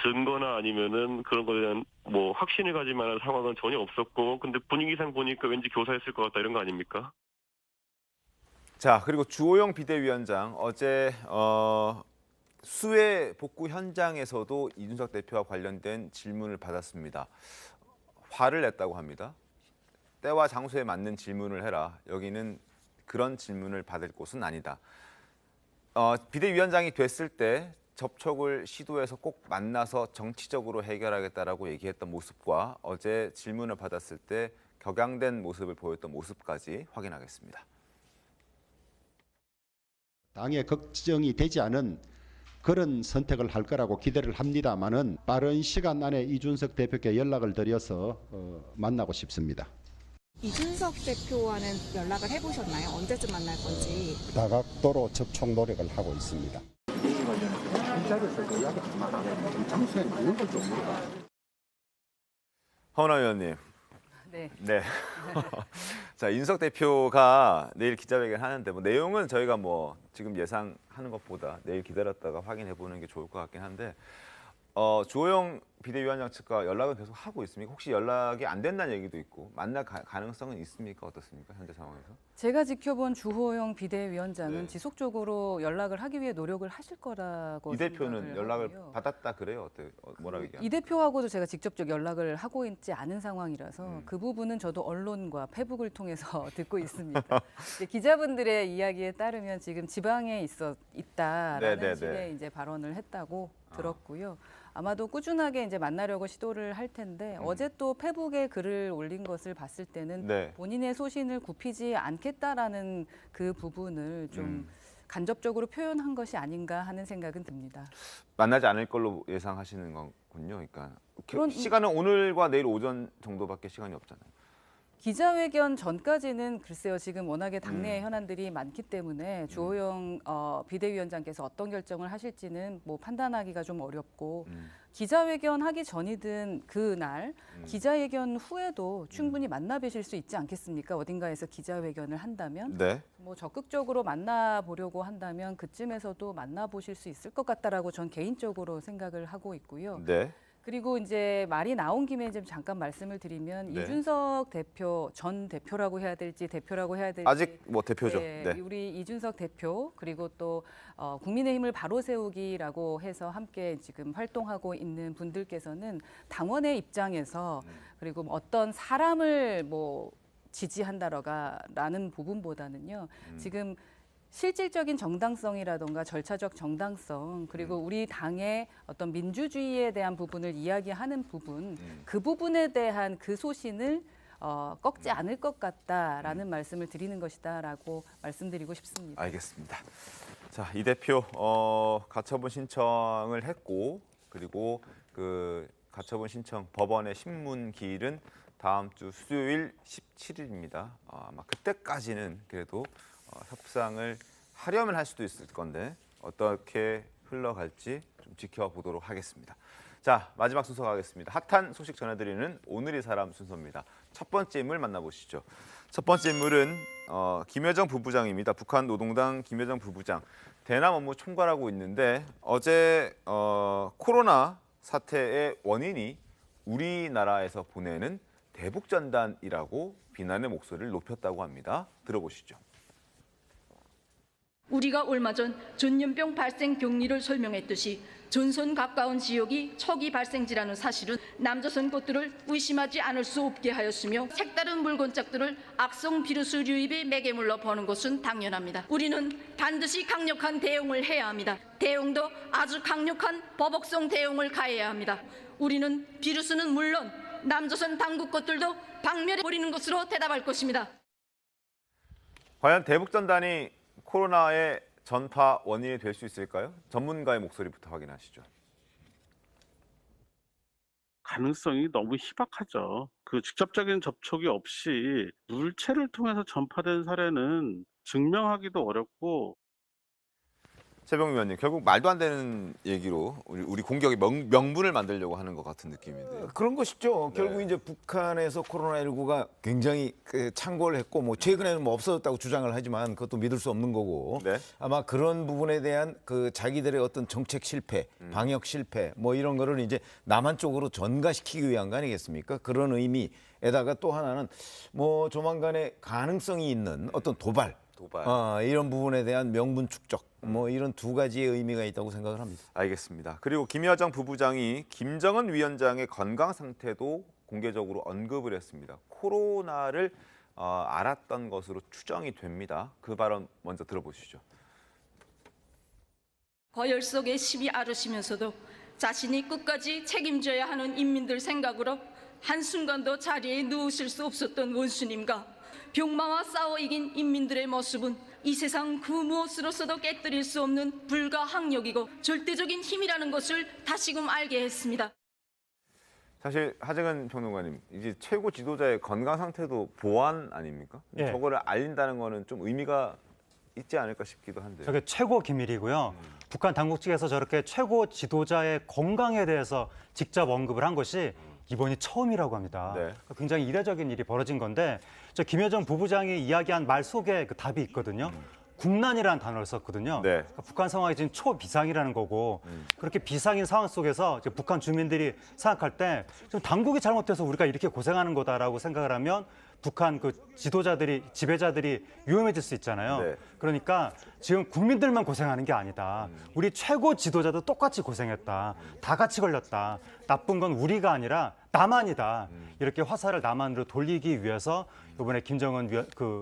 증거나 아니면은 그런 거에 대한 뭐 확신을 가질 만한 상황은 전혀 없었고, 근데 분위기상 보니까 왠지 교사했을 것 같다 이런 거 아닙니까? 자, 그리고 주호영 비대위원장 어제 수해 복구 현장에서도 이준석 대표와 관련된 질문을 받았습니다. 화를 냈다고 합니다. 때와 장소에 맞는 질문을 해라. 여기는 그런 질문을 받을 곳은 아니다. 비대위원장이 됐을 때 접촉을 시도해서 꼭 만나서 정치적으로 해결하겠다라고 얘기했던 모습과 어제 질문을 받았을 때 격양된 모습을 보였던 모습까지 확인하겠습니다. 당에 걱정이 되지 않은 그런 선택을 할 거라고 기대를 합니다만은 빠른 시간 안에 이준석 대표께 연락을 드려서 만나고 싶습니다. 이준석 대표와는 연락을 해보셨나요? 언제쯤 만날 건지. 다각도로 접촉 노력을 하고 있습니다. 허은하 의원님. 네. 네. 자, 이준석 대표가 내일 기자회견 하는데 뭐 내용은 저희가 뭐 지금 예상하는 것보다 내일 기다렸다가 확인해 보는 게 좋을 것 같긴 한데 주호영 비대위원장 측과 연락은 계속 하고 있습니까? 혹시 연락이 안 된다는 얘기도 있고 만날 가능성은 있습니까? 어떻습니까? 현재 상황에서? 제가 지켜본 주호영 비대위원장은 네. 지속적으로 연락을 하기 위해 노력을 하실 거라고 이 대표는 생각을 연락을 하고요. 받았다 그래요? 뭐라고 얘기합니까? 이 대표하고도 제가 직접적 연락을 하고 있지 않은 상황이라서 그 부분은 저도 언론과 페북을 통해서 듣고 있습니다. 기자분들의 이야기에 따르면 지금 지방에 있다라는 네네네. 식의 이제 발언을 했다고 들었고요. 아마도 꾸준하게 이제 만나려고 시도를 할 텐데 어제 또 페북에 글을 올린 것을 봤을 때는 네. 본인의 소신을 굽히지 않겠다라는 그 부분을 좀 간접적으로 표현한 것이 아닌가 하는 생각은 듭니다. 만나지 않을 걸로 예상하시는 거군요. 그러니까 그런- 시간은 오늘과 내일 오전 정도밖에 시간이 없잖아요. 기자회견 전까지는 글쎄요. 지금 워낙에 당내 현안들이 많기 때문에 주호영 비대위원장께서 어떤 결정을 하실지는 뭐 판단하기가 좀 어렵고 기자회견 하기 전이든 그날 기자회견 후에도 충분히 만나 뵈실 수 있지 않겠습니까? 어딘가에서 기자회견을 한다면 네. 뭐 적극적으로 만나보려고 한다면 그쯤에서도 만나보실 수 있을 것 같다라고 전 개인적으로 생각을 하고 있고요. 네. 그리고 이제 말이 나온 김에 좀 잠깐 말씀을 드리면 네. 이준석 대표 전 대표라고 해야 될지 대표라고 해야 될지 아직 뭐 대표죠. 네, 네. 우리 이준석 대표 그리고 또 국민의힘을 바로 세우기라고 해서 함께 지금 활동하고 있는 분들께서는 당원의 입장에서 그리고 어떤 사람을 뭐 지지한다라는 부분보다는요. 지금 실질적인 정당성이라던가 절차적 정당성 그리고 우리 당의 어떤 민주주의에 대한 부분을 이야기하는 부분 그 부분에 대한 그 소신을 꺾지 않을 것 같다라는 말씀을 드리는 것이다라고 말씀드리고 싶습니다. 알겠습니다. 자, 이 대표 가처분 신청을 했고 그리고 그 가처분 신청 법원의 신문 기일은 다음 주 수요일 17일입니다. 아마 그때까지는 그래도 협상을 하려면 할 수도 있을 건데 어떻게 흘러갈지 좀 지켜보도록 하겠습니다. 자, 마지막 순서 가겠습니다. 핫한 소식 전해드리는 오늘의 사람 순서입니다. 첫 번째 인물 만나보시죠. 첫 번째 인물은 김여정 부부장입니다. 북한 노동당 김여정 부부장. 대남 업무 총괄하고 있는데 어제 코로나 사태의 원인이 우리나라에서 보내는 대북전단이라고 비난의 목소리를 높였다고 합니다. 들어보시죠. 우리가 얼마 전 전염병 발생 경위를 설명했듯이 전선 가까운 지역이 초기 발생지라는 사실은 남조선 것들을 의심하지 않을 수 없게 하였으며 색다른 물건짝들을 악성 비루스 유입의 매개물로 보는 것은 당연합니다. 우리는 반드시 강력한 대응을 해야 합니다. 대응도 아주 강력한 보복성 대응을 가해야 합니다. 우리는 비루스는 물론 남조선 당국 것들도 박멸해버리는 것으로 대답할 것입니다. 과연 대북전단이 코로나의 전파 원인이 될 수 있을까요? 전문가의 목소리부터 확인하시죠. 가능성이 너무 희박하죠. 그 직접적인 접촉이 없이 물체를 통해서 전파된 사례는 증명하기도 어렵고. 최병민 위원님, 결국 말도 안 되는 얘기로 우리 공격의 명분을 만들려고 하는 것 같은 느낌인데. 그런 것이죠. 네. 결국 이제 북한에서 코로나19가 굉장히 창궐을 했고 뭐 최근에는 뭐 없어졌다고 주장을 하지만 그것도 믿을 수 없는 거고 네. 아마 그런 부분에 대한 그 자기들의 어떤 정책 실패, 방역 실패 뭐 이런 거를 이제 남한 쪽으로 전가시키기 위한 거 아니겠습니까? 그런 의미에다가 또 하나는 뭐 조만간에 가능성이 있는 어떤 도발. 이런 부분에 대한 명분 축적 뭐 이런 두 가지의 의미가 있다고 생각을 합니다. 알겠습니다. 그리고 김여정 부부장이 김정은 위원장의 건강 상태도 공개적으로 언급을 했습니다. 코로나를 알았던 것으로 추정이 됩니다. 그 발언 먼저 들어보시죠. 거열 속에 심히 앓으시면서도 자신이 끝까지 책임져야 하는 인민들 생각으로 한순간도 자리에 누우실 수 없었던 원수님과 병마와 싸워 이긴 인민들의 모습은 이 세상 그 무엇으로서도 깨뜨릴 수 없는 불가항력이고 절대적인 힘이라는 것을 다시금 알게 했습니다. 사실 하정은 평론가님, 이제 최고 지도자의 건강 상태도 보안 아닙니까? 예. 저거를 알린다는 거는 좀 의미가 있지 않을까 싶기도 한데. 저게 최고 기밀이고요. 북한 당국 측에서 저렇게 최고 지도자의 건강에 대해서 직접 언급을 한 것이 이번이 처음이라고 합니다. 네. 굉장히 이례적인 일이 벌어진 건데 저 김여정 부부장이 이야기한 말 속에 그 답이 있거든요. 국난이라는 단어를 썼거든요. 네. 그러니까 북한 상황이 지금 초비상이라는 거고 그렇게 비상인 상황 속에서 이제 북한 주민들이 생각할 때 지금 당국이 잘못해서 우리가 이렇게 고생하는 거다라고 생각을 하면 북한 그 지도자들이 지배자들이 위험해질 수 있잖아요. 네. 그러니까 지금 국민들만 고생하는 게 아니다. 우리 최고 지도자도 똑같이 고생했다. 다 같이 걸렸다. 나쁜 건 우리가 아니라 남한이다. 이렇게 화살을 남한으로 돌리기 위해서 이번에 김정은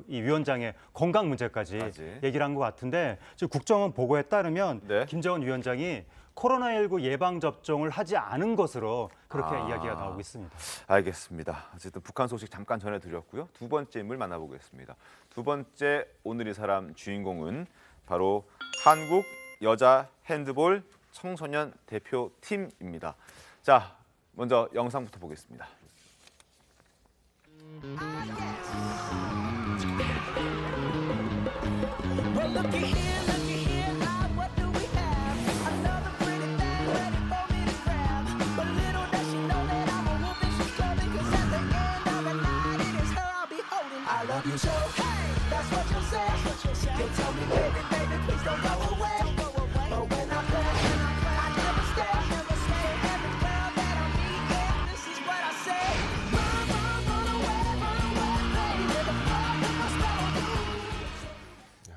이 위원장의 건강 문제까지 얘기를 한 것 같은데 지금 국정원 보고에 따르면 네. 김정은 위원장이 코로나19 예방 접종을 하지 않은 것으로 그렇게 이야기가 나오고 있습니다. 알겠습니다. 어쨌든 북한 소식 잠깐 전해드렸고요. 두 번째 인물 만나보겠습니다. 두 번째 오늘 이 사람 주인공은 바로 한국 여자 핸드볼 청소년 대표팀입니다. 자, 먼저 영상부터 보겠습니다.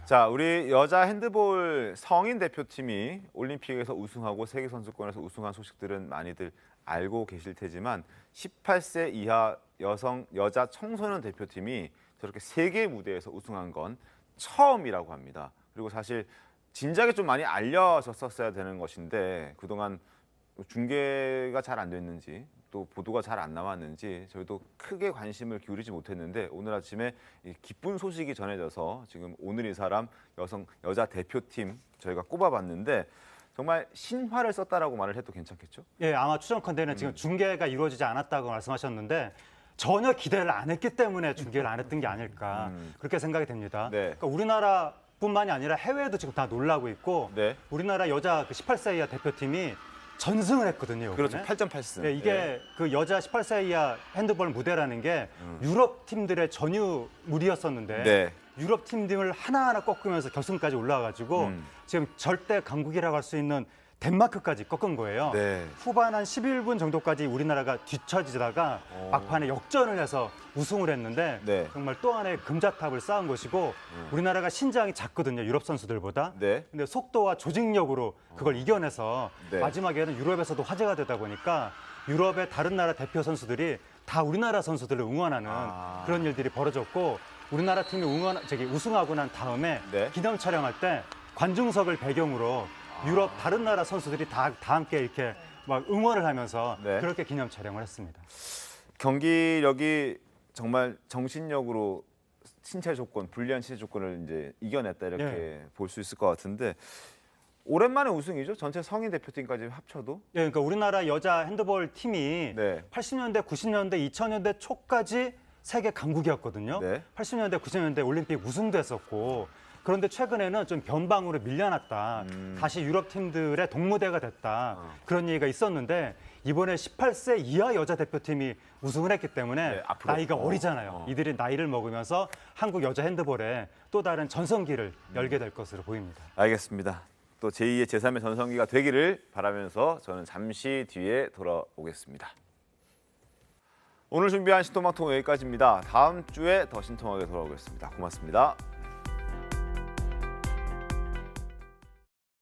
자, 우리 여자 핸드볼 성인 대표팀이 올림픽에서 우승하고 세계선수권에서 우승한 소식들은 많이들 알고 계실 테지만 18세 이하 여자 청소년 대표팀이 저렇게 세계 무대에서 우승한 건 처음이라고 합니다. 그리고 사실 진작에 좀 많이 알려졌었어야 되는 것인데 그동안 중계가 잘 안 됐는지 또 보도가 잘 안 나왔는지 저희도 크게 관심을 기울이지 못했는데 오늘 아침에 이 기쁜 소식이 전해져서 지금 오늘 이 사람 여자 대표팀 저희가 꼽아봤는데 정말 신화를 썼다라고 말을 해도 괜찮겠죠? 예, 아마 추정컨대는 지금 중계가 이루어지지 않았다고 말씀하셨는데 전혀 기대를 안 했기 때문에 중계를 안 했던 게 아닐까 그렇게 생각이 됩니다. 네. 그러니까 우리나라뿐만이 아니라 해외에도 지금 다 놀라고 있고 네. 우리나라 여자 18세 이하 대표팀이 전승을 했거든요. 그렇죠. 8.8승. 네, 이게 네. 그 여자 18세 이하 핸드볼 무대라는 게 유럽 팀들의 전유물이었었는데 네. 유럽 팀들을 하나하나 꺾으면서 결승까지 올라와가지고 지금 절대 강국이라고 할 수 있는 덴마크까지 꺾은 거예요. 네. 후반 한 11분 정도까지 우리나라가 뒤처지다가 막판에 역전을 해서 우승을 했는데 네. 정말 또 하나의 금자탑을 쌓은 것이고 우리나라가 신장이 작거든요. 유럽 선수들보다. 네. 근데 속도와 조직력으로 그걸 이겨내서 네. 마지막에는 유럽에서도 화제가 되다 보니까 유럽의 다른 나라 대표 선수들이 다 우리나라 선수들을 응원하는 그런 일들이 벌어졌고 우리나라 팀이 우승하고 난 다음에 네. 기념 촬영할 때 관중석을 배경으로 유럽 다른 나라 선수들이 다 함께 이렇게 막 응원을 하면서 네. 그렇게 기념 촬영을 했습니다. 경기력이 정말 정신력으로 신체 조건, 불리한 신체 조건을 이제 이겨냈다 이렇게 볼 수 있을 것 같은데 오랜만에 우승이죠? 전체 성인 대표팀까지 합쳐도? 예, 그러니까 우리나라 여자 핸드볼 팀이 80년대, 90년대, 2000년대 초까지 세계 강국이었거든요. 80년대, 90년대 올림픽 우승도 했었고 그런데 최근에는 좀 변방으로 밀려났다. 다시 유럽 팀들의 동무대가 됐다. 그런 얘기가 있었는데 이번에 18세 이하 여자 대표팀이 우승을 했기 때문에 나이가 어리잖아요. 이들이 나이를 먹으면서 한국 여자 핸드볼에 또 다른 전성기를 열게 될 것으로 보입니다. 알겠습니다. 또 제2의 제3의 전성기가 되기를 바라면서 저는 잠시 뒤에 돌아오겠습니다. 오늘 준비한 신통방통 여기까지입니다. 다음 주에 더 신통하게 돌아오겠습니다. 고맙습니다.